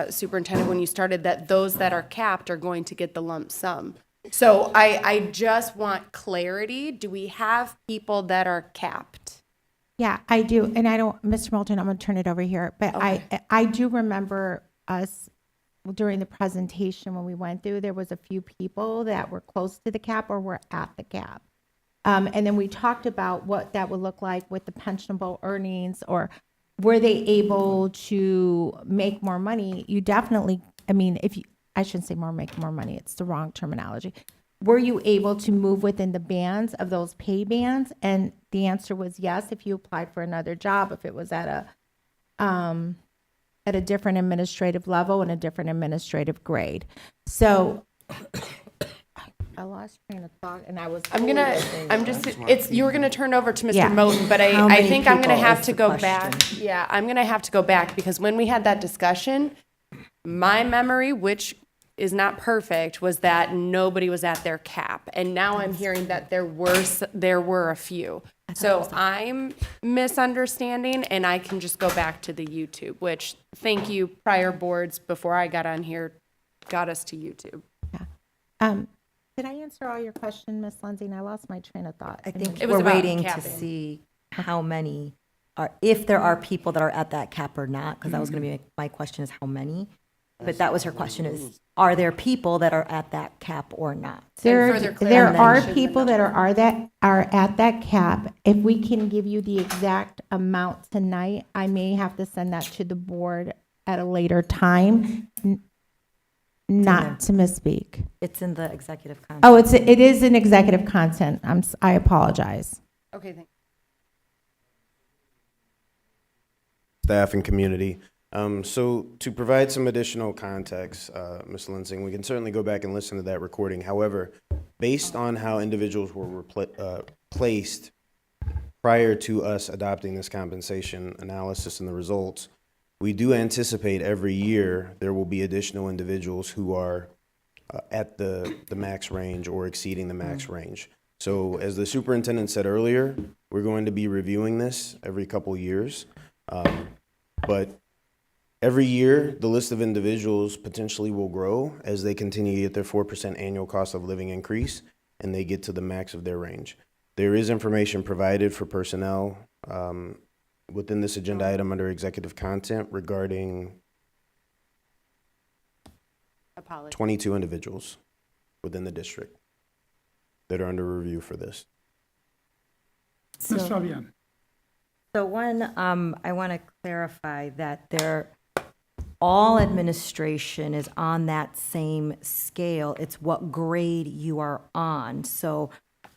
Superintendent, when you started, that those that are capped are going to get the lump sum. So I just want clarity. Do we have people that are capped? Yeah, I do. And I don't, Mr. Moulton, I'm going to turn it over here. But Okay. I do remember us during the presentation when we went through, there was a few people that were close to the cap or were at the cap. And then we talked about what that would look like with the pensionable earnings, or were they able to make more money? You definitely, I mean, I shouldn't say make more money. It's the wrong terminology. Were you able to move within the bands of those pay bands? And the answer was yes, if you applied for another job, if it was at a different administrative level and a different administrative grade. So I lost train of thought, and You were gonna turn over to Mr. Yeah. Moten, but How I many think I'm gonna people have is to the go question. back. Yeah, I'm gonna have to go back, because when we had that discussion, my memory, which is not perfect, was that nobody was at their cap. And now I'm hearing that there were a few. So I'm misunderstanding, and I can just go back to the YouTube, which, thank you, prior boards before I got on here got us to YouTube. did I answer all your question, Ms. Lindsay? And I lost my train of thought. I think It was we're about waiting to capping. see how many are, if there are people that are at that cap or not, because that was going to be my question, is how many. But that was her question, is, are there people that are at that cap or not? There further are clarification, people that are at that cap. If we can give you the exact amount tonight, I may have to send that to the board at a later time, not to misspeak. It's in the executive content. Oh, it is in executive content. I apologize. Okay, thank Staff and community. So to provide some additional context, Ms. Linsing, we can certainly go back and listen to that recording. However, based on how individuals were placed prior to us adopting this compensation analysis and the results, we do anticipate every year there will be additional individuals who are at the max range or exceeding the max range. So as the superintendent said earlier, we're going to be reviewing this every couple years. But every year, the list of individuals potentially will grow as they continue to get their 4% annual cost of living increase. and they get to the max of their range. There is information provided for personnel within this agenda item under executive content regarding Apologies. 22 individuals within the district that are under review for this. Ms. Fabian? So one, I want to clarify that all administration is on that same scale. It's what grade you are on. So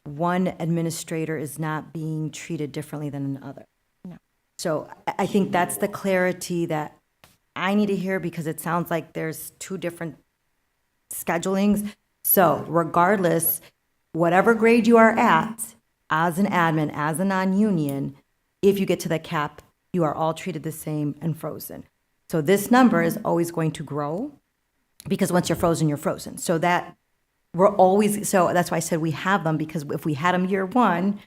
one administrator is not being treated differently than another. No. So I think that's the clarity that I need to hear, because it sounds like there's two different schedulings. So regardless, whatever grade you are at, as an admin, as a non-union, if you get to the cap, you are all treated the same and frozen. So this number is always going to grow, because once you're frozen, you're frozen. So that so that's why I said we have them, because if we had them year one,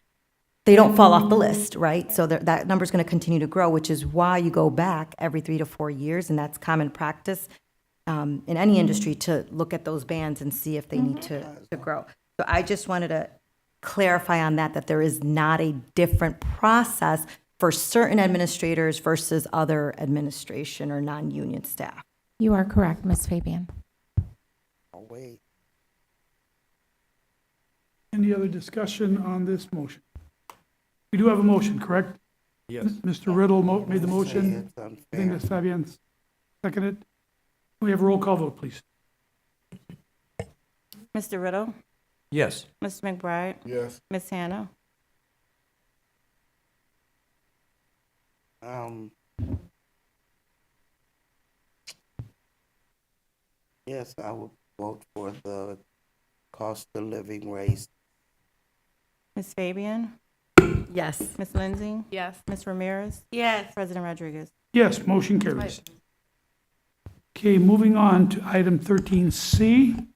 they don't fall off the list, right? So that number is going to continue to grow, which is why you go back every 3 to 4 years, and that's common practice in any industry, to look at those bands and see if they need to grow. So I just wanted to clarify on that there is not a different process for certain administrators versus other administration or non-union staff. You are correct, Ms. Fabian. Oh, wait. Any other discussion on this motion? We do have a motion, correct? Yes. Mr. Riddle made the motion. It's I think unfair. Ms. Fabian seconded. Can we have a roll call vote, please? Mr. Riddle, Yes. Mr. McBride, Yes. Ms. Hannah, Yes, I would vote for the cost of living raise. Ms. Fabian, Yes. Ms. Lindsay, Yes. Ms. Ramirez, Yes. President Rodriguez. Yes, motion carries. Okay, moving on to item 13C.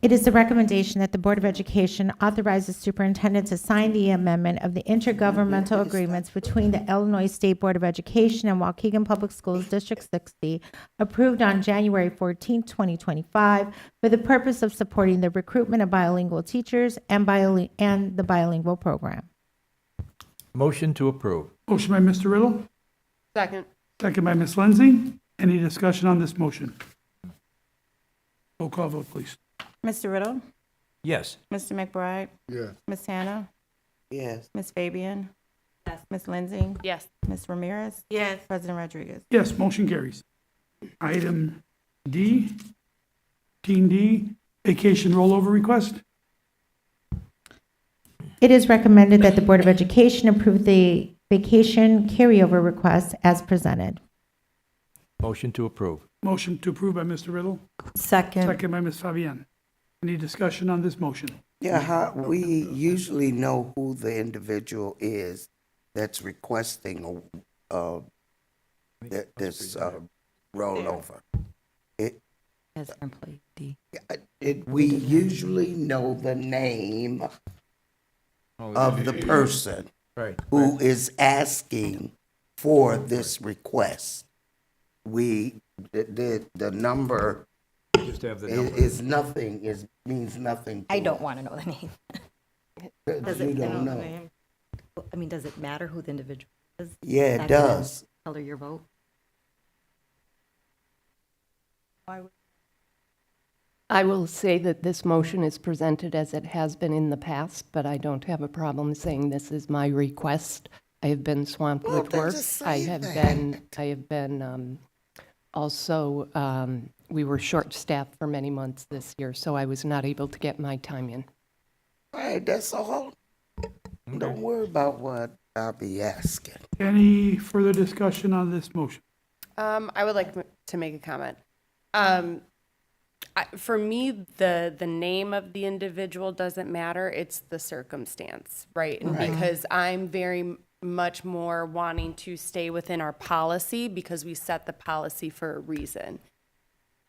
It is the recommendation that the Board of Education authorize the superintendent to sign the amendment of the intergovernmental agreements between the Illinois State Board of Education and Waukegan Public Schools District 60, approved on January 14, 2025, for the purpose of supporting the recruitment of bilingual teachers and the bilingual program. Motion to approve. Motion by Mr. Riddle, Second. second by Ms. Lindsay. Any discussion on this motion? Roll call vote, please. Mr. Riddle, Yes. Mr. McBride, Yes. Ms. Hannah, Yes, Ms. Fabian, Ms. Lindsay, Yes. Ms. Ramirez, Yes. President Rodriguez. Yes, motion carries. Item D, 13D, vacation rollover request. It is recommended that the Board of Education approve the vacation carryover request as presented. Motion to approve. Motion to approve by Mr. Riddle, Second. second by Ms. Fabian. Any discussion on this motion? yeah, we usually know who the individual is that's requesting this rollover. As employee D. We usually know the name of the person Right. who is asking for this request. The number Just have the is nothing, means nothing. I don't want to know the name. Does You it, don't know. I mean, does it matter who the individual is? Yeah, it That gonna does. Color your vote? I will say that this motion is presented as it has been in the past, but I don't have a problem saying this is my request. I have been swamped Well, with then work. just I say have that. been also, we were short-staffed for many months this year, so I was not able to get my time in. All right, that's all. Don't worry about what I'll be asking. Any further discussion on this motion? I would like to make a comment. For me, the name of the individual doesn't matter. It's the circumstance, right? And Right. because I'm very much more wanting to stay within our policy, because we set the policy for a reason.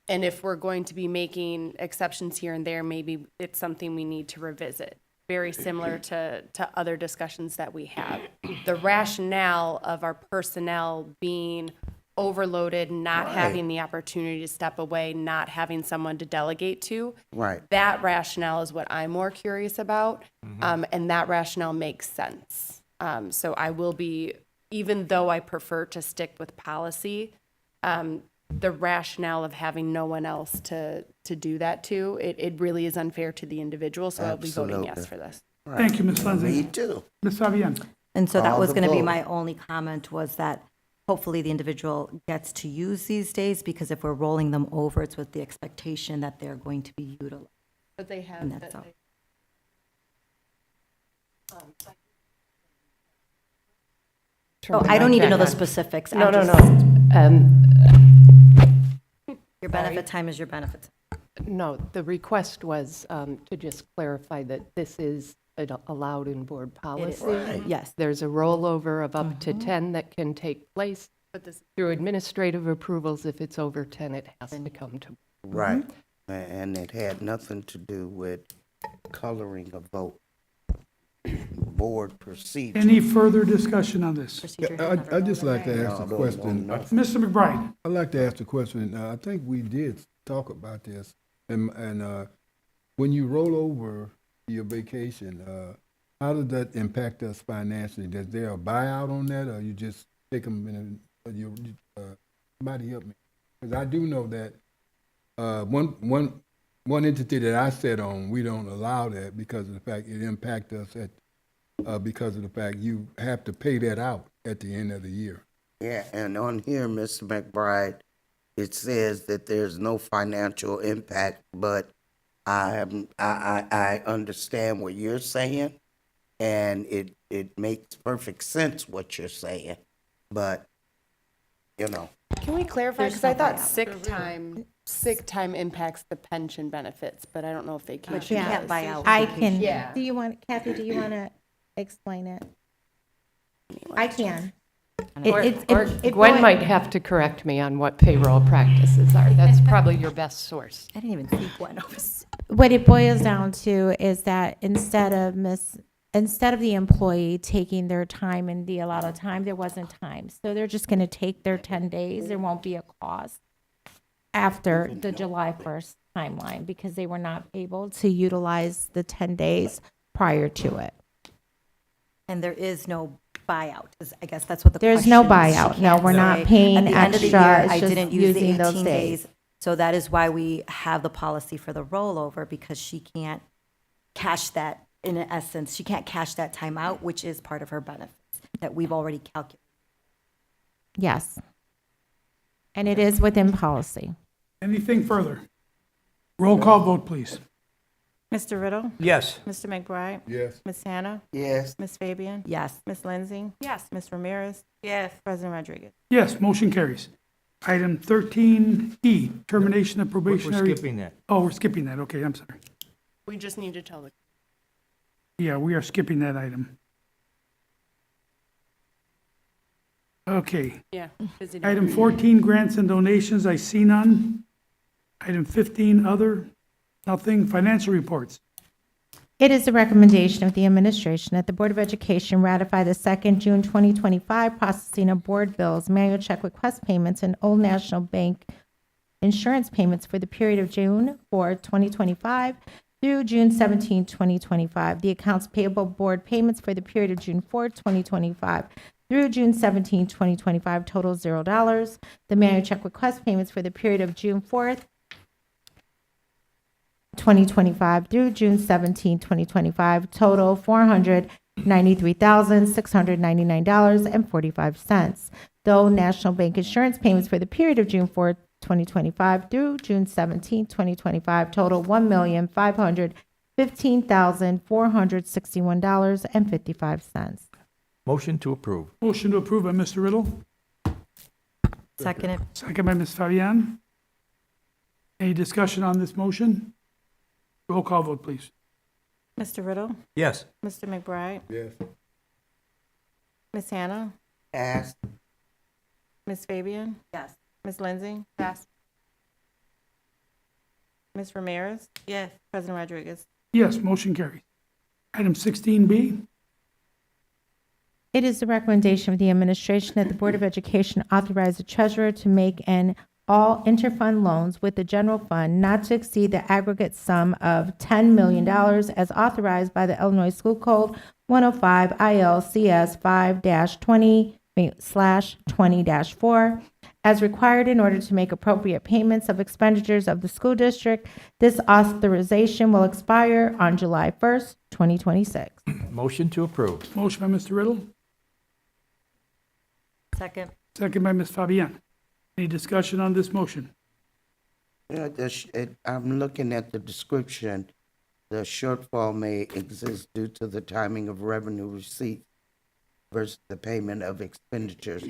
And if we're going to be making exceptions here and there, maybe it's something we need to revisit. Very similar to other discussions that we have. The rationale of our personnel being overloaded, not Right. having the opportunity to step away, not having someone to delegate to. Right. That rationale is what I'm more curious about, and that rationale makes sense. So I will be, even though I prefer to stick with policy, the rationale of having no one else to do that to, it really is unfair to the individual, so I'll be voting yes Absolutely. for this. Thank you, Ms. Lindsay. Me too. Ms. Fabian? And so that Call was the going to be vote. my only comment, was that hopefully the individual gets to use these days, because if we're rolling them over, it's with the expectation that they're going to be utilized. But they And that's all. Oh, I don't even know the specifics. No, I'm no, just- no. Your benefit time is your benefit time. No, the request was to just clarify that this is allowed in board policy. Right. Yes. There's a rollover of up to 10 that can take place through administrative approvals. If it's over 10, it has to come to. Right. And it had nothing to do with coloring a vote. Board procedure. Any further discussion on this? I'd just like to ask a No, question. no. Mr. McBride? I'd like to ask a question. I think we did talk about this. And when you roll over your vacation, how does that impact us financially? Is there a buyout on that, or you just take them in somebody help me? Because I do know that one entity that I sat on, we don't allow that because of the fact it impacts us because of the fact you have to pay that out at the end of the year. Yeah, and on here, Mr. McBride, it says that there's no financial impact, but I understand what you're saying, and it makes perfect sense what you're saying, but, you know. Can we clarify? There's Because I no thought buyout. sick time impacts the pension benefits, but I don't know if they can. But you can't buy out. I can, Yeah. do you want, Kathy, do you want to explain it? I can. Or It Gwen boil- might have to correct me on what payroll practices are. That's probably your best source. I didn't even see Gwen. What it boils down to is that instead of the employee taking their time and the allotted time, there wasn't time. So they're just going to take their 10 days. There won't be a cost after the July 1st timeline because they were not able to utilize the 10 days prior to it. And there is no buyout. I guess that's what the There's question no is. buyout. She No, can't we're not say, paying at the end of the extra. year, It's I just didn't use the using those 18 days. days. So that is why we have the policy for the rollover, because she can't cash that, in essence, she can't cash that time out, which is part of her benefits that we've already calculated. Yes. And it is within policy. Anything further? Roll call vote, please. Mr. Riddle? Yes. Mr. McBride? Yes. Ms. Hannah? Yes. Ms. Fabian? Yes. Ms. Lindsay? Yes. Ms. Ramirez? Yes. President Rodriguez? Yes, motion carries. Item 13E, termination of We're probationary. skipping that. Oh, we're skipping that. Okay, I'm sorry. We just need to tell the. Yeah, we are skipping that item. Okay. Yeah. busy Item day. 14, grants and donations, I see none. Item 15, other, nothing. Financial reports. It is the recommendation of the administration that the Board of Education ratify the second June 2025 processing of board bills, manual check request payments, and Old National Bank insurance payments for the period of June 4, 2025 through June 17, 2025. The accounts payable board payments for the period of June 4, 2025 through June 17, 2025 total $0. The manual check request payments for the period of June 4th, 2025 through June 17, 2025, total $493,699.45. Though National Bank insurance payments for the period of June 4, 2025 through June 17, 2025, total $1,515,461.55. Motion to approve. Motion to approve by Mr. Riddle, Second it. second by Ms. Fabian. Any discussion on this motion? Roll call vote, please. Mr. Riddle? Yes. Mr. McBride? Yes. Ms. Hannah? Ask. Ms. Fabian? Yes. Ms. Lindsay? Yes. Ms. Ramirez? Yes. President Rodriguez? Yes, motion carries. Item 16B, It is the recommendation of the administration that the Board of Education authorize the treasurer to make an all interfund loans with the general fund not to exceed the aggregate sum of $10 million as authorized by the Illinois School Code 105 ILCS 5-20/20-4 as required in order to make appropriate payments of expenditures of the school district. This authorization will expire on July 1st, 2026. Motion to approve. Motion by Mr. Riddle, Second. second by Ms. Fabian. Any discussion on this motion? Yeah, I'm looking at the description. The shortfall may exist due to the timing of revenue receipts versus the payment of expenditures.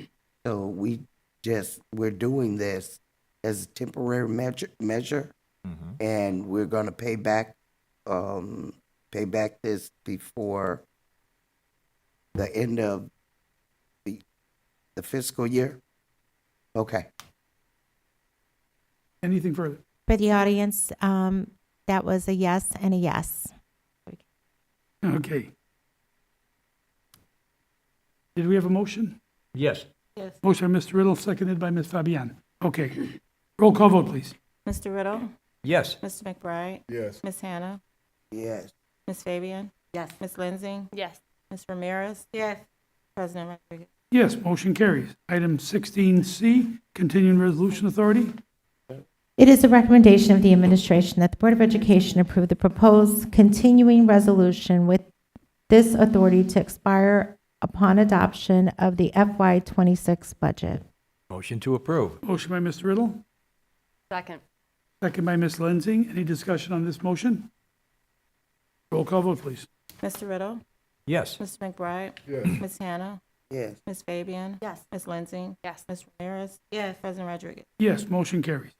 So we're doing this as a temporary measure, and we're gonna pay back this before the end of the fiscal year. Okay. Anything further? For the audience, that was a yes and a yes. Okay. Did we have a motion? Yes. Motion by Mr. Riddle, seconded by Ms. Fabian. Okay. Roll call vote, please. Mr. Riddle? Yes. Mr. McBride? Yes. Ms. Hannah? Yes. Ms. Fabian? Yes. Ms. Lindsay? Yes. Ms. Ramirez? Yes. President Rodriguez? Yes, motion carries. Item 16C, Continuing Resolution Authority. It is the recommendation of the administration that the Board of Education approve the proposed continuing resolution with this authority to expire upon adoption of the FY26 budget. Motion to approve. Motion by Mr. Riddle, Second. second by Ms. Lensing. Any discussion on this motion? Roll call vote, please. Mr. Riddle? Yes. Mr. McBride? Yes. Ms. Hannah? Yes. Ms. Fabian? Yes. Ms. Lindsay? Yes. Ms. Ramirez? Yes. President Rodriguez? Yes, motion carries.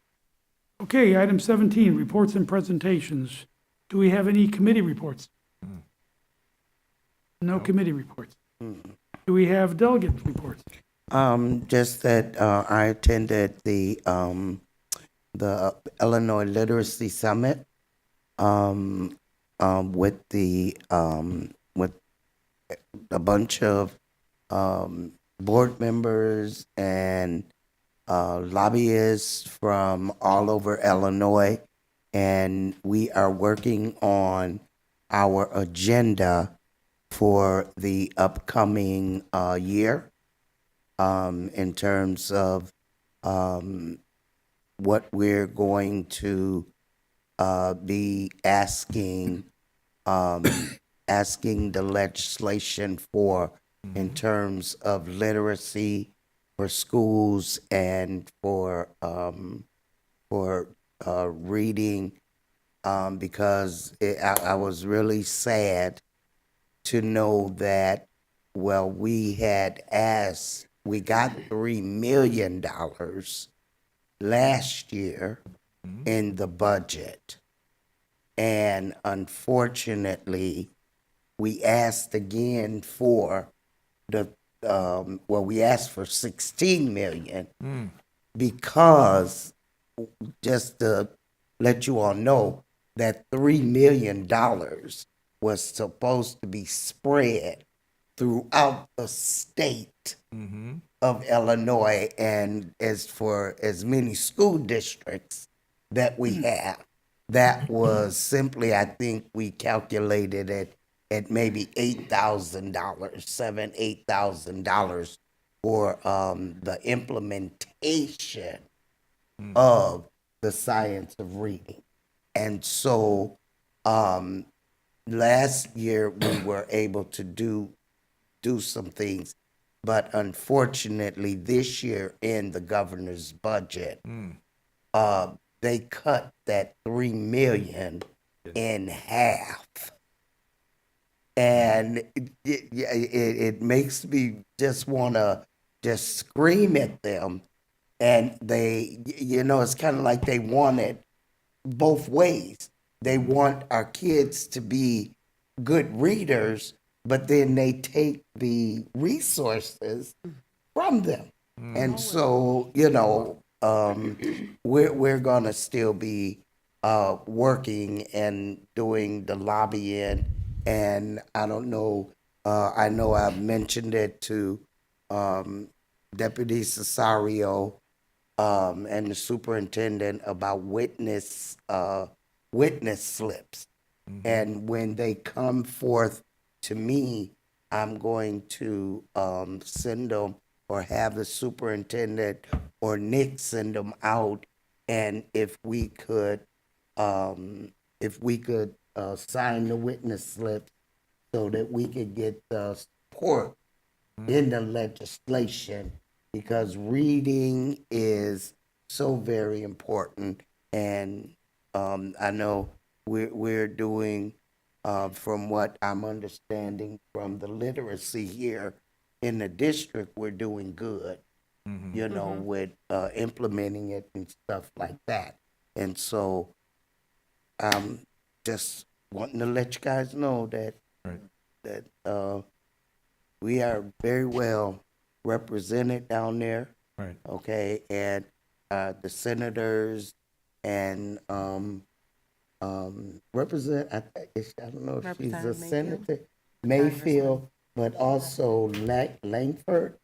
Okay, item 17, reports and presentations. Do we have any committee reports? No committee reports. Do we have delegate reports? Just that I attended the Illinois Literacy Summit with a bunch of board members and lobbyists from all over Illinois, and we are working on our agenda for the upcoming year in terms of what we're going to be asking the legislation for in terms of literacy for schools and for reading, because I was really sad to know that, well, we got $3 million last year in the budget. And unfortunately, we asked again for we asked for 16 million because, just to let you all know, that $3 million was supposed to be spread throughout the state of Illinois, and as for as many school districts that we have, that was simply, I think we calculated it at maybe $8,000 for the implementation of the science of reading. And so last year we were able to do some things, but unfortunately this year in the governor's budget, they cut that $3 million in half. And it makes me just want to just scream at them. And they, it's kind of like they want it both ways. They want our kids to be good readers, but then they take the resources from them. And so, we're going to still be working and doing the lobbying. And I don't know I know I've mentioned it to Deputy Cesario and the superintendent about witness slips. And when they come forth to me, I'm going to send them or have the superintendent or Nick send them out. And if we could sign the witness slip so that we could get the support in the legislation, because reading is so very important. And I know we're doing, from what I'm understanding from the literacy here in the district, we're doing good, you know, with implementing it and stuff like that. And so I'm just wanting to let you guys know that we are very well represented down there. Right. Okay, and the senators and represent. I don't know if she's a senator, Mayfield, but also Langford.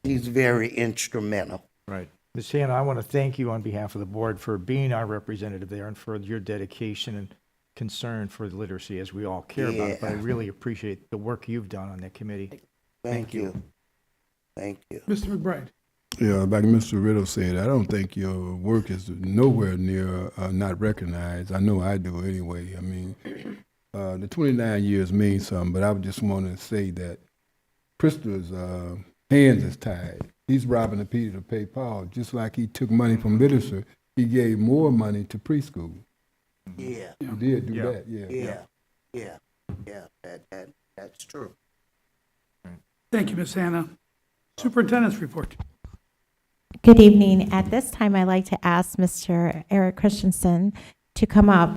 She's very instrumental. Right. Ms. Hannah, I want to thank you on behalf of the board for being our representative there and for your dedication and concern for literacy, as we all care about it. But I really appreciate the work you've done on that committee. Thank you. Thank you. Mr. McBride. Yeah, like Mr. Riddle said, I don't think your work is nowhere near not recognized. I know I do anyway. I mean, the 29 years means something, but I would just want to say that Prister's hands is tied. He's robbing the Peter to pay Paul. Just like he took money from literature, he gave more money to preschool. Yeah. He did do that, That's true. Thank you, Ms. Hannah. Superintendent's report. Good evening. At this time, I'd like to ask Mr. Eric Christensen to come up.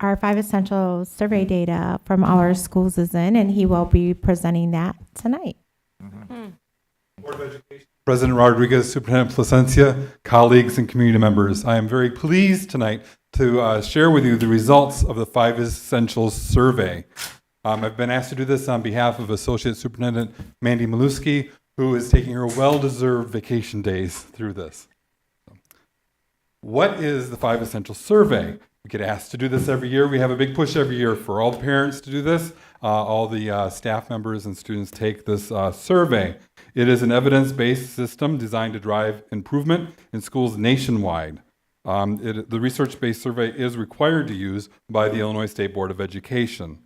Our 5 essential survey data from our schools is in, and he will be presenting that tonight. Board of Education President Rodriguez, Superintendent Placencia, colleagues, and community members. I am very pleased tonight to share with you the results of the 5 Essentials survey. I've been asked to do this on behalf of Associate Superintendent Mandy Maluski, who is taking her well-deserved vacation days through this. What is the 5 Essentials survey? We get asked to do this every year. We have a big push every year for all the parents to do this. All the staff members and students take this survey. It is an evidence-based system designed to drive improvement in schools nationwide. The research-based survey is required to use by the Illinois State Board of Education.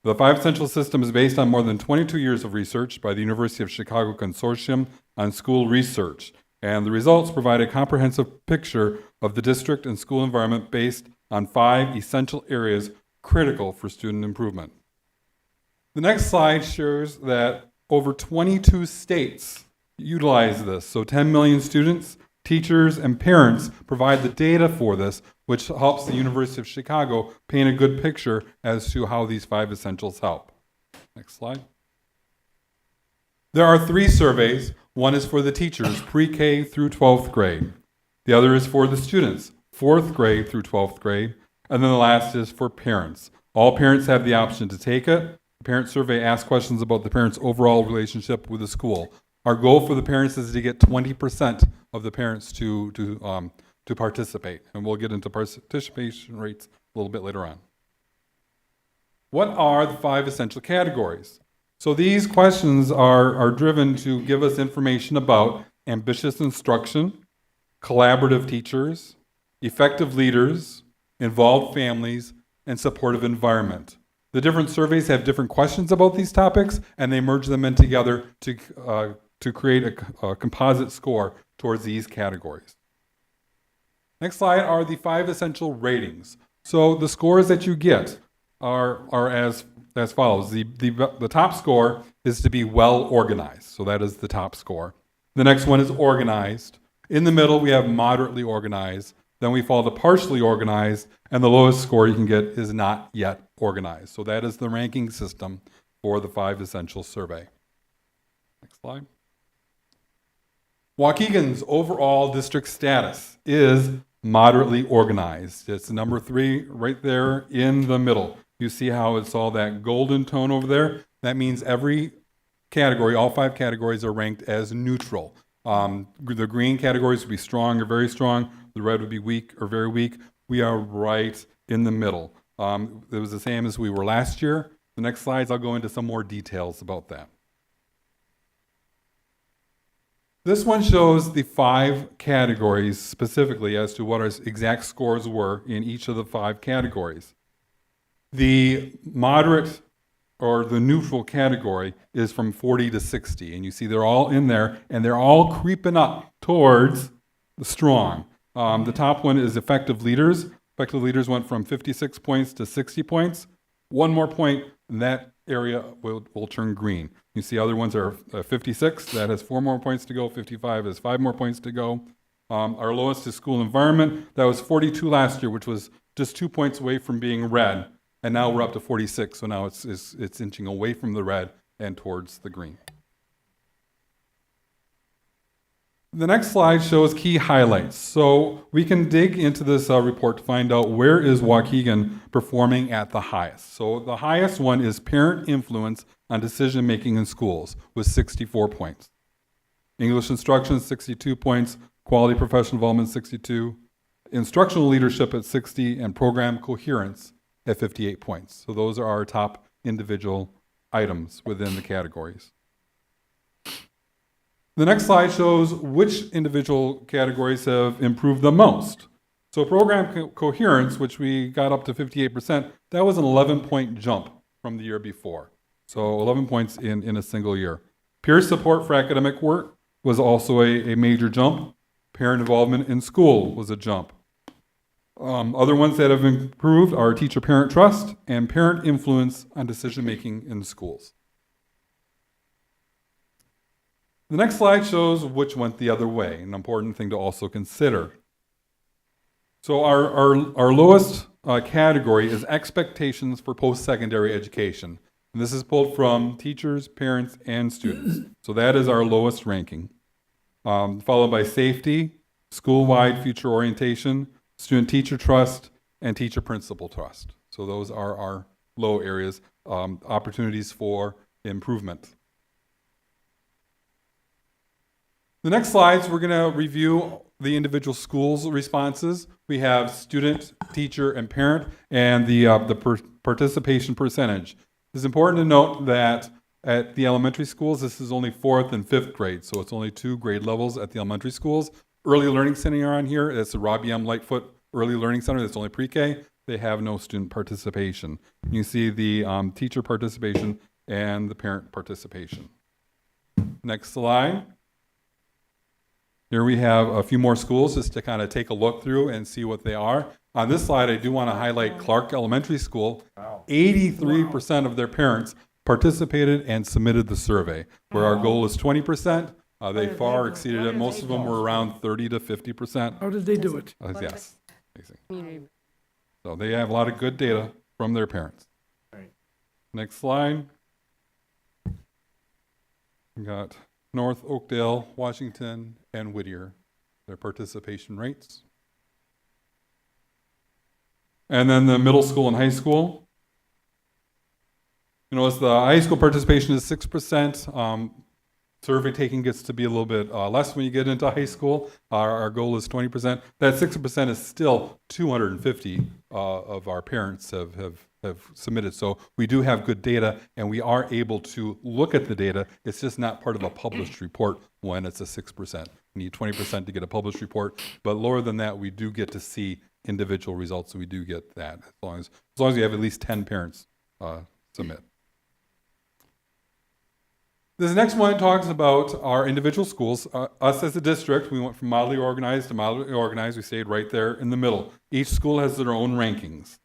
The 5 Essentials system is based on more than 22 years of research by the University of Chicago Consortium on School Research, and the results provide a comprehensive picture of the district and school environment based on 5 essential areas critical for student improvement. The next slide shows that over 22 states utilize this, so 10 million students, teachers, and parents provide the data for this, which helps the University of Chicago paint a good picture as to how these 5 essentials help. Next slide. There are 3 surveys. One is for the teachers, pre-K through 12th grade. The other is for the students, 4th grade through 12th grade. And then the last is for parents. All parents have the option to take it. The parent survey asks questions about the parents' overall relationship with the school. Our goal for the parents is to get 20% of the parents to participate, and we'll get into participation rates a little bit later on. What are the 5 essential categories? So these questions are driven to give us information about ambitious instruction, collaborative teachers, effective leaders, involved families, and supportive environment. The different surveys have different questions about these topics, and they merge them in together to create a composite score towards these categories. Next slide are the 5 essential ratings. So the scores that you get are as follows. The top score is to be well organized. So that is the top score. The next one is organized. In the middle, we have moderately organized. Then we fall to partially organized, and the lowest score you can get is not yet organized. So that is the ranking system for the 5 essential survey. Next slide. Waukegan's overall district status is moderately organized. It's number 3 right there in the middle. You see how it's all that golden tone over there? That means every category, all 5 categories are ranked as neutral. The green categories would be strong or very strong. The red would be weak or very weak. We are right in the middle. It was the same as we were last year. The next slides, I'll go into some more details about that. This one shows the 5 categories specifically as to what our exact scores were in each of the 5 categories. The moderate or the neutral category is from 40 to 60, and you see they're all in there, and they're all creeping up towards the strong. The top one is effective leaders. Effective leaders went from 56 points to 60 points. One more point, and that area will turn green. You see other ones are 56, that has 4 more points to go. 55 has 5 more points to go. Our lowest is school environment. That was 42 last year, which was just 2 points away from being red. And now we're up to 46, so now it's inching away from the red and towards the green. The next slide shows key highlights. So we can dig into this report to find out where is Waukegan performing at the highest. So the highest one is parent influence on decision making in schools with 64 points. English instruction, 62 points. Quality professional development, 62. Instructional leadership at 60, and program coherence at 58 points. So those are our top individual items within the categories. The next slide shows which individual categories have improved the most. So program coherence, which we got up to 58%, that was an 11-point jump from the year before. So 11 points in a single year. Peer support for academic work was also a major jump. Parent involvement in school was a jump. Other ones that have improved are teacher-parent trust and parent influence on decision-making in schools. The next slide shows which went the other way, an important thing to also consider. So our lowest category is expectations for post-secondary education. And this is pulled from teachers, parents, and students. So that is our lowest ranking. Followed by safety, school-wide future orientation, student-teacher trust, and teacher-principal trust. So those are our low areas, opportunities for improvement. The next slides, we're going to review the individual schools' responses. We have student, teacher, and parent, and the participation percentage. It's important to note that at the elementary schools, this is only 4th and 5th grade, so it's only 2 grade levels at the elementary schools. Early Learning Center on here, that's the Robbie M. Lightfoot Early Learning Center, that's only pre-K. They have no student participation. You see the teacher participation and the parent participation. Next slide. Here we have a few more schools just to kind of take a look through and see what they are. On this slide, I do want to highlight Clark Elementary School. 83% of their parents participated and submitted the survey, where our goal is 20%. They far exceeded it. Most of them were around 30 to 50%. How did they do it? Yes. So they have a lot of good data from their parents. Next slide. We got North Oakdale, Washington, and Whittier, their participation rates. And then the middle school and high school. You know, as the high school participation is 6%, survey taking gets to be a little bit less when you get into high school. Our goal is 20%. That 6% is still 250 of our parents have submitted. So we do have good data, and we are able to look at the data. It's just not part of a published report when it's a 6%. We need 20% to get a published report, but lower than that, we do get to see individual results, so we do get that as long as you have at least 10 parents submit. This next one talks about our individual schools. Us as a district, we went from moderately organized to moderately organized. We stayed right there in the middle. Each school has their own rankings.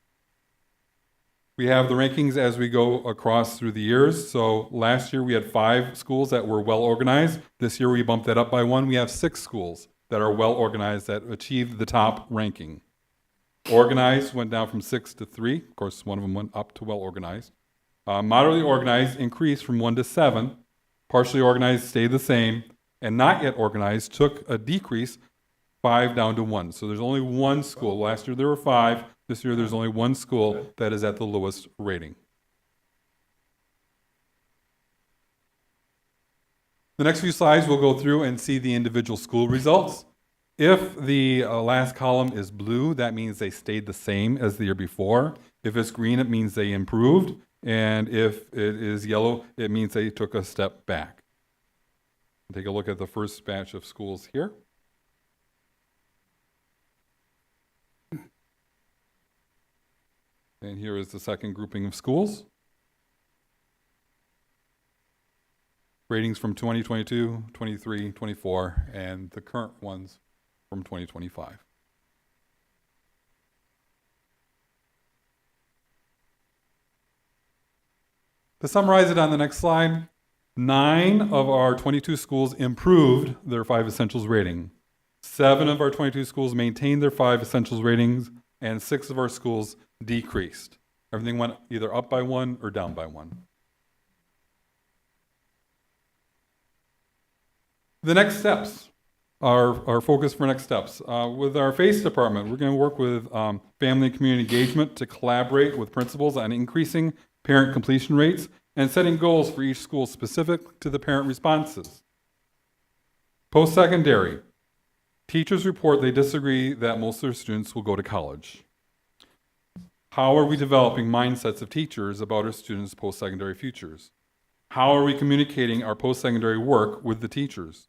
We have the rankings as we go across through the years. So last year we had 5 schools that were well organized. This year we bumped that up by 1. We have 6 schools that are well organized that achieved the top ranking. Organized went down from 6 to 3. Of course, one of them went up to well organized. Moderately organized increased from 1 to 7. Partially organized stayed the same. And not yet organized took a decrease, 5 down to 1. So there's only 1 school. Last year there were 5. This year, there's only one school that is at the lowest rating. The next few slides, we'll go through and see the individual school results. If the last column is blue, that means they stayed the same as the year before. If it's green, it means they improved. And if it is yellow, it means they took a step back. Take a look at the first batch of schools here. And here is the second grouping of schools. Ratings from 2022, 23, 24, and the current ones from 2025. To summarize it on the next slide, 9 of our 22 schools improved their 5 essentials rating. 7 of our 22 schools maintained their 5 essentials ratings, and 6 of our schools decreased. Everything went either up by 1 or down by 1. The next steps, our focus for next steps. With our FACE department, we're going to work with family and community engagement to collaborate with principals on increasing parent completion rates and setting goals for each school specific to the parent responses. Post-secondary, teachers report they disagree that most of their students will go to college. How are we developing mindsets of teachers about our students' post-secondary futures? How are we communicating our post-secondary work with the teachers?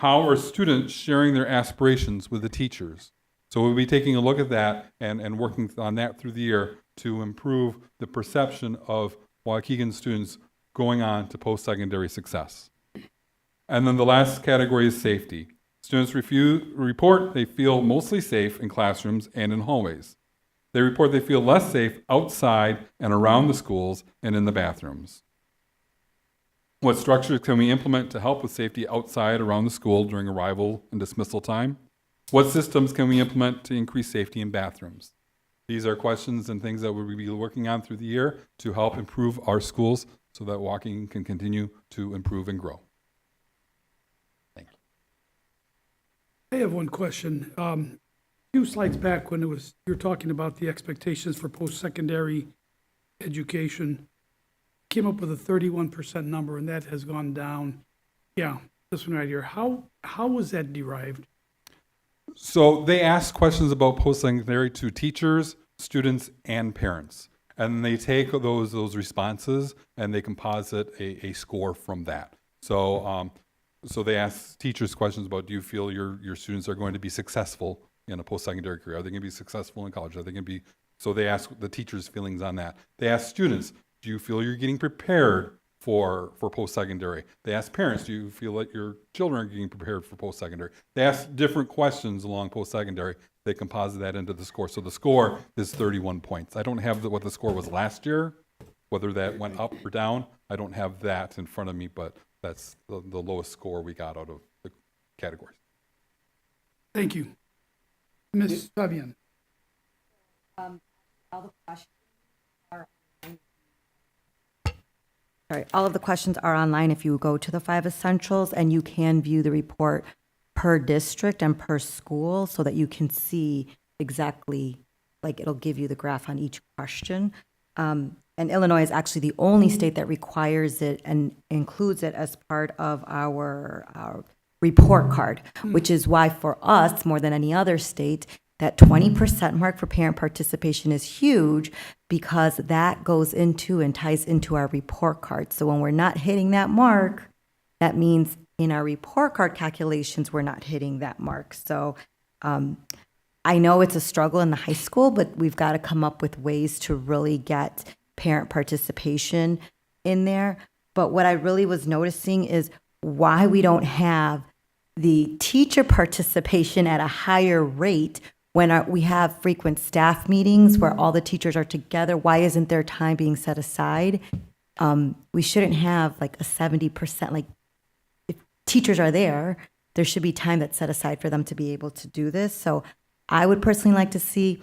How are students sharing their aspirations with the teachers? So we'll be taking a look at that and working on that through the year to improve the perception of Waukegan students going on to post-secondary success. And then the last category is safety. Students report they feel mostly safe in classrooms and in hallways. They report they feel less safe outside and around the schools and in the bathrooms. What structures can we implement to help with safety outside around the school during arrival and dismissal time? What systems can we implement to increase safety in bathrooms? These are questions and things that we'll be working on through the year to help improve our schools so that Waukegan can continue to improve and grow. Thank you. I have one question. A few slides back when you were talking about the expectations for post-secondary education, came up with a 31% number, and that has gone down. Yeah, this one right here. How was that derived? So they ask questions about post-secondary to teachers, students, and parents. And they take those responses and they composite a score from that. So so they ask teachers questions about, do you feel your students are going to be successful in a post-secondary career? Are they going to be successful in college? Are they going to be, so they ask the teachers' feelings on that. They ask students, do you feel you're getting prepared for post-secondary? They ask parents, do you feel like your children are getting prepared for post-secondary? They ask different questions along post-secondary. They composite that into the score. So the score is 31 points. I don't have what the score was last year, whether that went up or down. I don't have that in front of me, but that's the lowest score we got out of the categories. Thank you. Ms. Fabian. All the questions are Sorry, all of the questions are online if you go to the 5 essentials, and you can view the report per district and per school so that you can see exactly, like it'll give you the graph on each question. And Illinois is actually the only state that requires it and includes it as part of our report card, which is why for us, more than any other state, that 20% mark for parent participation is huge, because that goes into and ties into our report card. So when we're not hitting that mark, that means in our report card calculations, we're not hitting that mark. So I know it's a struggle in the high school, but we've got to come up with ways to really get parent participation in there. But what I really was noticing is why we don't have the teacher participation at a higher rate when we have frequent staff meetings where all the teachers are together. Why isn't there time being set aside? We shouldn't have like a 70%, like if teachers are there should be time that's set aside for them to be able to do this. So I would personally like to see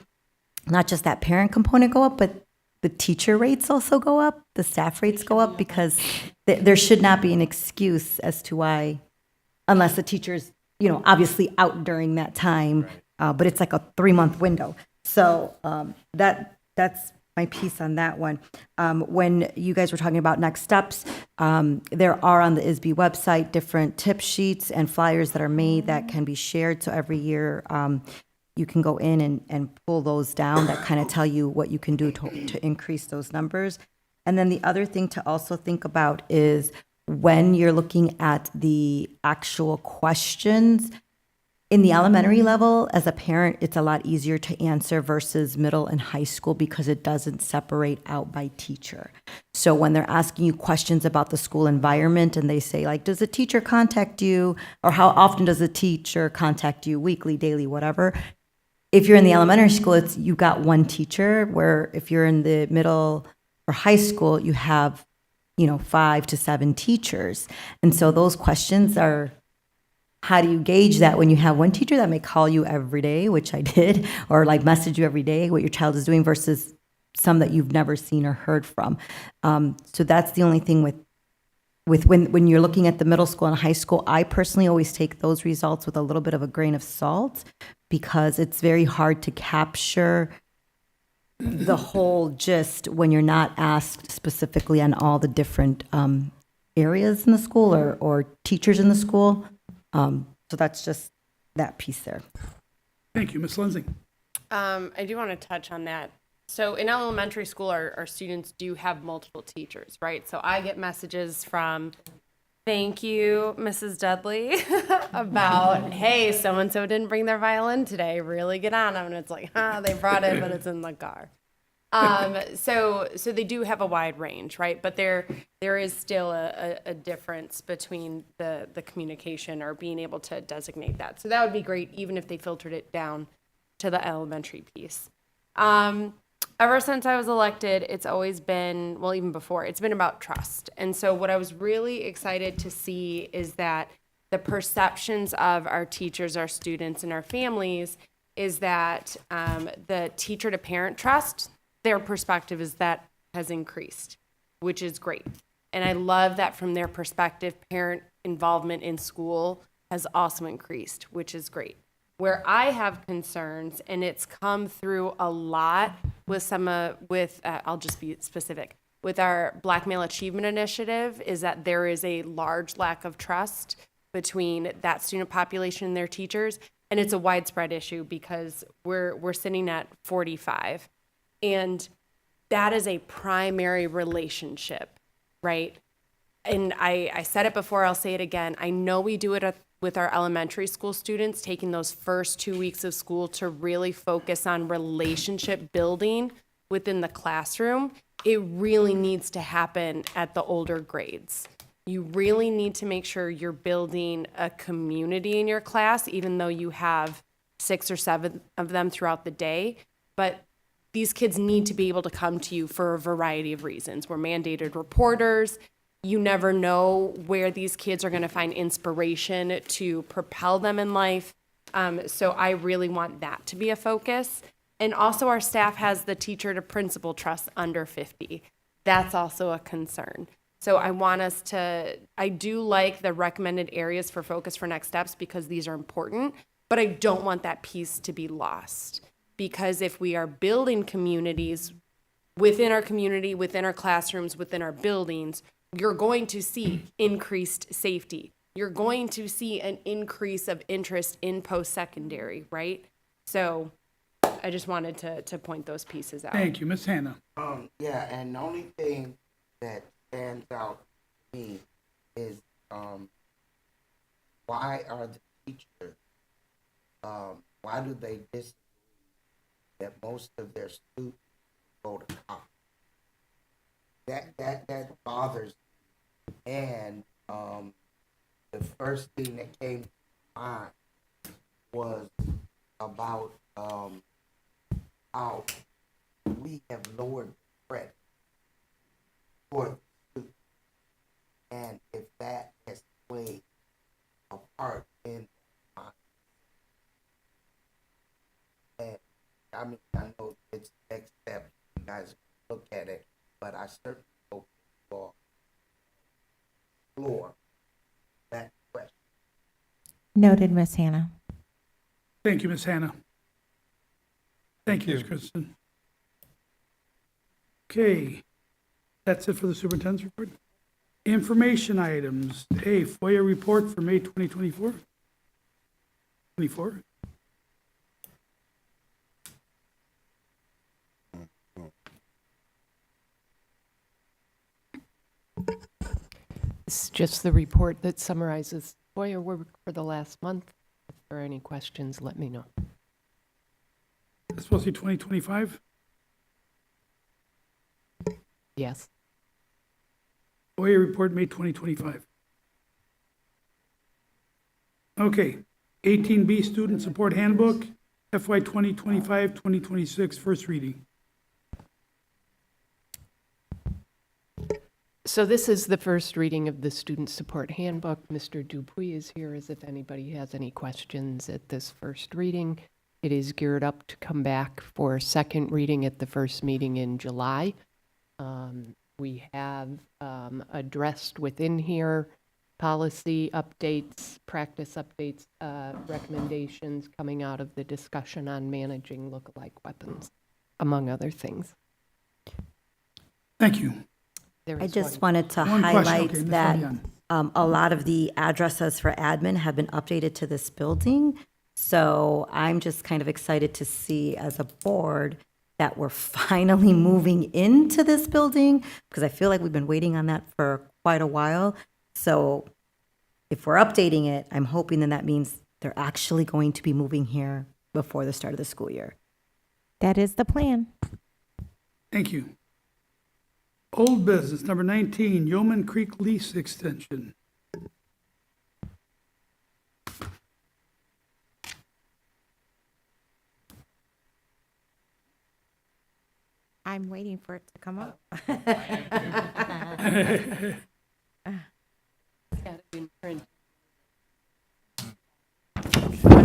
not just that parent component go up, but the teacher rates also go up, the staff rates go up, because there should not be an excuse as to why, unless the teacher's, obviously out during that time, but it's like a 3-month window. So that's my piece on that one. When you guys were talking about next steps, there are on the ISB website different tip sheets and flyers that are made that can be shared. So every year you can go in and pull those down that kind of tell you what you can do to increase those numbers. And then the other thing to also think about is when you're looking at the actual questions, in the elementary level, as a parent, it's a lot easier to answer versus middle and high school because it doesn't separate out by teacher. So when they're asking you questions about the school environment and they say, like, does a teacher contact you? Or how often does a teacher contact you, weekly, daily, whatever? If you're in the elementary school, it's you got one teacher, where if you're in the middle or high school, you have, 5 to 7 teachers. And so those questions are, how do you gauge that when you have one teacher that may call you every day, which I did, or like message you every day what your child is doing versus some that you've never seen or heard from. So that's the only thing with when you're looking at the middle school and high school. I personally always take those results with a little bit of a grain of salt because it's very hard to capture the whole gist when you're not asked specifically on all the different areas in the school or teachers in the school. So that's just that piece there. Thank you, Ms. Lindsay. I do want to touch on that. So in elementary school, our students do have multiple teachers, right? So I get messages from, thank you, Mrs. Dudley, about, hey, so-and-so didn't bring their violin today. Really get on them. And it's like, they brought it, but it's in the car. So they do have a wide range, right? But there is still a difference between the communication or being able to designate that. So that would be great, even if they filtered it down to the elementary piece. Ever since I was elected, it's always been, well, even before, it's been about trust. And so what I was really excited to see is that the perceptions of our teachers, our students, and our families is that the teacher to parent trust, their perspective is that has increased, which is great. And I love that from their perspective, parent involvement in school has also increased, which is great. Where I have concerns, and it's come through a lot with I'll just be specific, with our Black Male Achievement Initiative, is that there is a large lack of trust between that student population and their teachers. And it's a widespread issue because we're sitting at 45. And that is a primary relationship, right? And I said it before, I'll say it again. I know we do it with our elementary school students, taking those first 2 weeks of school to really focus on relationship building within the classroom. It really needs to happen at the older grades. You really need to make sure you're building a community in your class, even though you have 6 or 7 of them throughout the day. But these kids need to be able to come to you for a variety of reasons. We're mandated reporters. You never know where these kids are going to find inspiration to propel them in life. So I really want that to be a focus. And also our staff has the teacher to principal trust under 50. That's also a concern. So I do like the recommended areas for focus for next steps because these are important, but I don't want that piece to be lost. Because if we are building communities within our community, within our classrooms, within our buildings, you're going to see increased safety. You're going to see an increase of interest in post-secondary, right? So I just wanted to point those pieces out. Thank you, Ms. Hannah. Yeah, and the only thing that stands out to me is why are the teachers, why do they disagree that most of their students go to college? That bothers me. And the first thing that came to mind was about how we have lowered the threat for the students, and if that has played a part in and I mean, I know it's next step, you guys look at it, but I certainly hope for explore that question. Noted, Ms. Hannah. Thank you, Ms. Hannah. Thank you, Ms. Christensen. Okay, that's it for the superintendent's report. Information items. A, FOIA report for May 2024. 24. It's just the report that summarizes FOIA work for the last month. If there are any questions, let me know. It's supposed to be 2025. Yes. FOIA report May 2025. Okay, 18B Student Support Handbook, FY 2025-2026, first reading. So this is the first reading of the Student Support Handbook. Mr. Dupuy is here as if anybody has any questions at this first reading. It is geared up to come back for second reading at the first meeting in July. We have addressed within here policy updates, practice updates, recommendations coming out of the discussion on managing lookalike weapons, among other things. Thank you. I just wanted to One question. highlight Okay, Ms. that Fabian. a lot of the addresses for admin have been updated to this building. So I'm just kind of excited to see as a board that we're finally moving into this building, because I feel like we've been waiting on that for quite a while. So if we're updating it, I'm hoping then that means they're actually going to be moving here before the start of the school year. That is the plan. Thank you. Old business, number 19, Yeoman Creek lease extension. I'm waiting for it to come up. I'm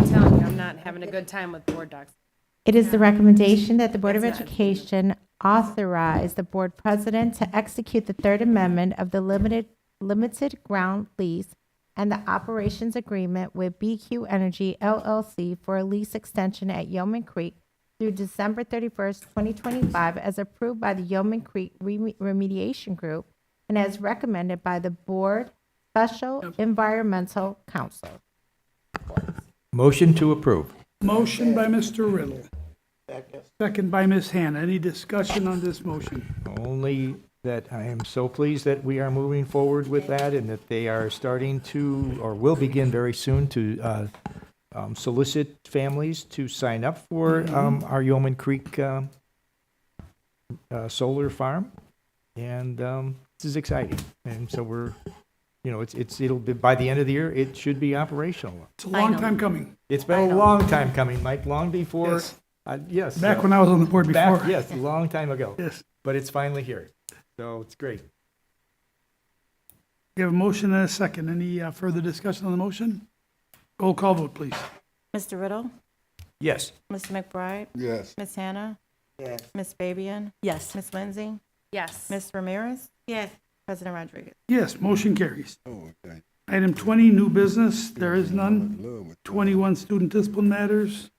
telling you, I'm not having a good time with board docs. It is the recommendation that the Board of Education authorize the board president to execute the Third Amendment of the limited ground lease and the operations agreement with BQ Energy LLC for a lease extension at Yeoman Creek through December 31st, 2025, as approved by the Yeoman Creek Remediation Group and as recommended by the Board Special Environmental Council. Motion to approve. Motion by Mr. Riddle. Second by Ms. Hannah. Any discussion on this motion? Only that I am so pleased that we are moving forward with that and that they are starting to, or will begin very soon to solicit families to sign up for our Yeoman Creek solar farm. And this is exciting. And so we're, you know, it'll be, by the end of the year, it should be operational. It's a long time coming. It's been a long time coming, Mike, long before. Yes. Yes. Back when I was on the board before. Yes, a long time ago. Yes. But it's finally here. So it's great. You have a motion and a second. Any further discussion on the motion? Roll call vote, please. Mr. Riddle? Yes. Mr. McBride? Yes. Ms. Hannah? Yes. Ms. Fabian? Yes. Ms. Lindsay? Yes. Ms. Ramirez? Yes. President Rodriguez? Yes, motion carries. Oh, okay. Item 20, new business, there is none. 21, student discipline matters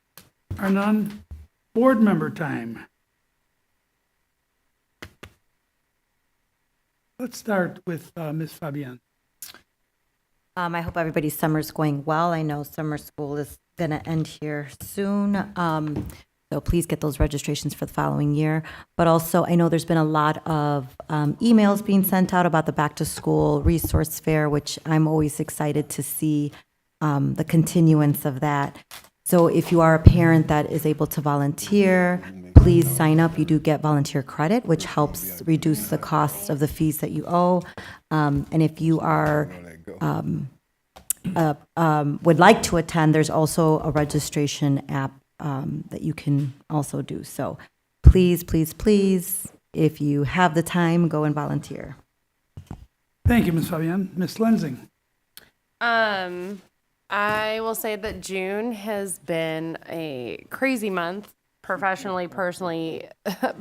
are none. Board member time. Let's start with Ms. Fabian. I hope everybody's summer's going well. I know summer school is going to end here soon. So please get those registrations for the following year. But also, I know there's been a lot of emails being sent out about the back to school resource fair, which I'm always excited to see the continuance of that. So if you are a parent that is able to volunteer, please sign up. You do get volunteer credit, which helps reduce the cost of the fees that you owe. And if you are would like to attend, there's also a registration app that you can also do. So please, please, please, if you have the time, go and volunteer. Thank you, Ms. Fabian. Ms. Lensing. I will say that June has been a crazy month, professionally, personally,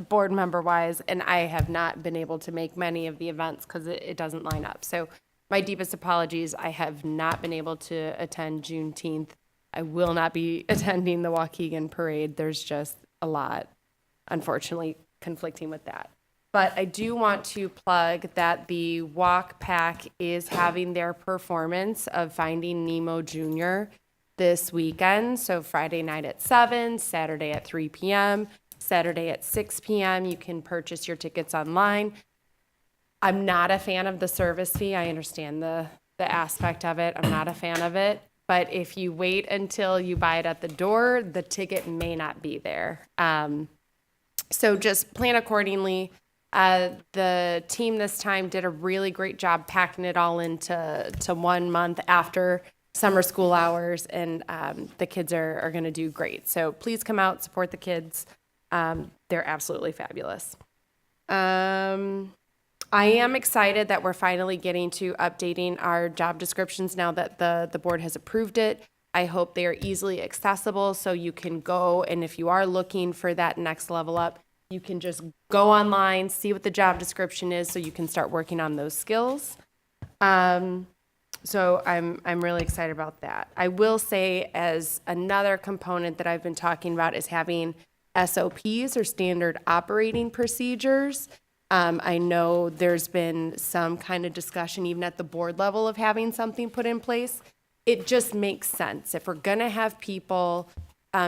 board member wise, and I have not been able to make many of the events because it doesn't line up. So my deepest apologies. I have not been able to attend Juneteenth. I will not be attending the Waukegan parade. There's just a lot, unfortunately, conflicting with that. But I do want to plug that the Walk Pack is having their performance of Finding Nemo Jr. this weekend. So Friday night at 7, Saturday at 3 p.m., Saturday at 6 p.m. You can purchase your tickets online. I'm not a fan of the service fee. I understand the aspect of it. I'm not a fan of it. But if you wait until you buy it at the door, the ticket may not be there. So just plan accordingly. The team this time did a really great job packing it all into 1 month after summer school hours, and the kids are going to do great. So please come out, support the kids. They're absolutely fabulous. I am excited that we're finally getting to updating our job descriptions now that the board has approved it. I hope they are easily accessible so you can go, and if you are looking for that next level up, you can just go online, see what the job description is so you can start working on those skills. So I'm really excited about that. I will say, as another component that I've been talking about, is having SOPs, or standard operating procedures. I know there's been some kind of discussion even at the board level of having something put in place. It just makes sense. If we're going to have people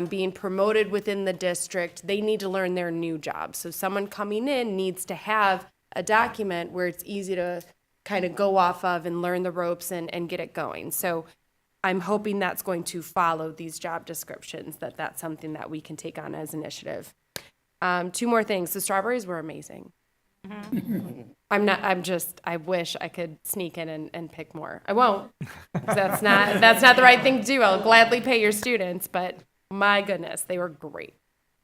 being promoted within the district, they need to learn their new job. So someone coming in needs to have a document where it's easy to kind of go off of and learn the ropes and get it going. So I'm hoping that's going to follow these job descriptions, that's something that we can take on as initiative. 2 more things. The strawberries were amazing. I wish I could sneak in and pick more. I won't. That's not the right thing to do. I'll gladly pay your students, but my goodness, they were great.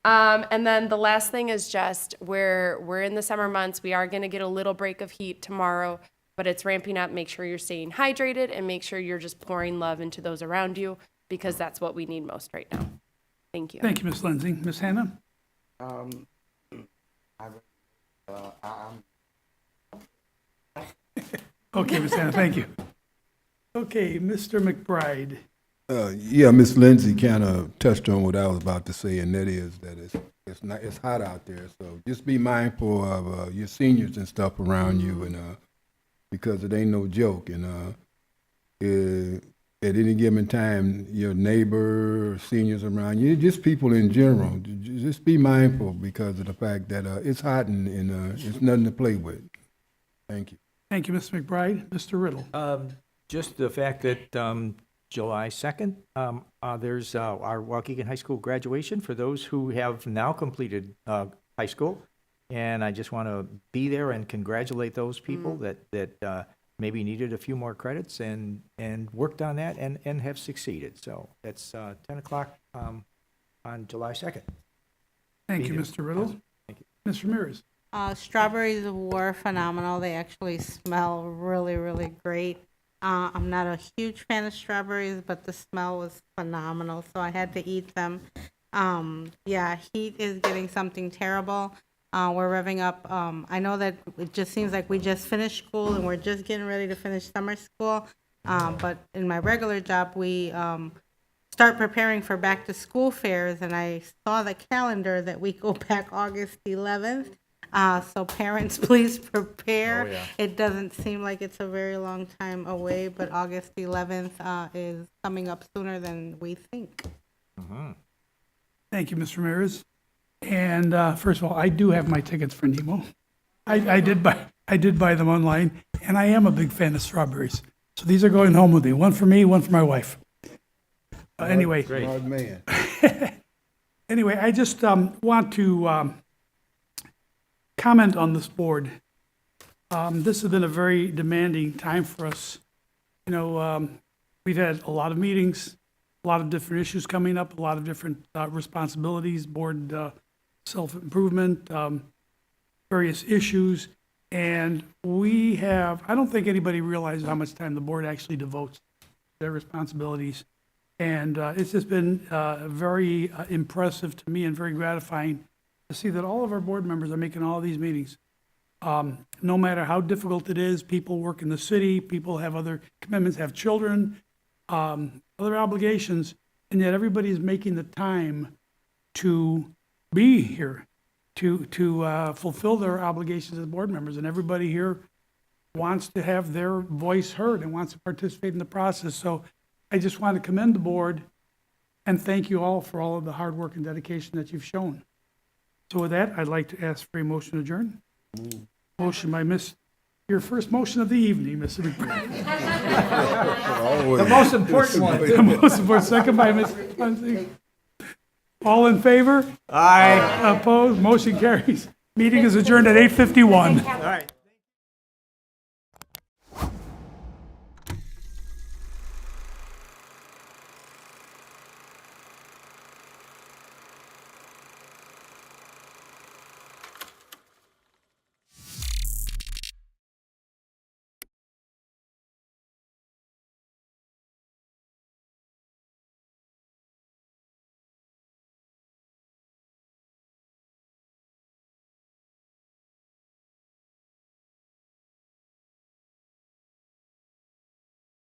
And then the last thing is just we're in the summer months. We are going to get a little break of heat tomorrow, but it's ramping up. Make sure you're staying hydrated and make sure you're just pouring love into those around you, because that's what we need most right now. Thank you. Thank you, Ms. Lindsay. Ms. Hannah? Okay, Ms. Hannah, thank you. Okay, Mr. McBride. Yeah, Miss Lindsay kind of touched on what I was about to say, and that is that it's hot out there. So just be mindful of your seniors and stuff around you, and because it ain't no joke. And at any given time, your neighbor, or seniors around you, just people in general, just be mindful because of the fact that it's hot and it's nothing to play with. Thank you. Thank you, Mr. McBride. Mr. Riddle. Just the fact that July 2nd, there's our Waukegan High School graduation for those who have now completed high school. And I just want to be there and congratulate those people that maybe needed a few more credits and worked on that and have succeeded. So that's 10 o'clock on July 2nd. Thank you, Mr. Riddle. Thank you. Ms. Ramirez. Strawberries were phenomenal. They actually smell really, really great. I'm not a huge fan of strawberries, but the smell was phenomenal, so I had to eat them. Yeah, heat is getting something terrible. We're revving up. I know that it just seems like we just finished school and we're just getting ready to finish summer school. But in my regular job, we start preparing for back to school fairs, and I saw the calendar that we go back August 11th. So parents, please prepare. Oh, yeah. It doesn't seem like it's a very long time away, but August 11th is coming up sooner than we think. Thank you, Ms. Ramirez. And first of all, I do have my tickets for Nemo. I did buy them online, and I am a big fan of strawberries. So these are going home with me. One for me, one for my wife. Anyway. Smart man. Anyway, I just want to comment on this board. This has been a very demanding time for us. You know, we've had a lot of meetings, a lot of different issues coming up, a lot of different responsibilities, board self-improvement, various issues. And we have, I don't think anybody realizes how much time the board actually devotes to their responsibilities. And it's just been very impressive to me and very gratifying to see that all of our board members are making all these meetings. No matter how difficult it is, people work in the city, people have other commitments, have children, other obligations, and yet everybody is making the time to be here to fulfill their obligations as board members. And everybody here wants to have their voice heard and wants to participate in the process. So I just want to commend the board and thank you all for all of the hard work and dedication that you've shown. So with that, I'd like to ask for a motion to adjourn. Motion by your first motion of the evening, Mr. McBride. The most important one. The most important, second by Ms. Muncy. All in favor? Aye. Opposed? Motion carries. Meeting is adjourned at 8:51. All right.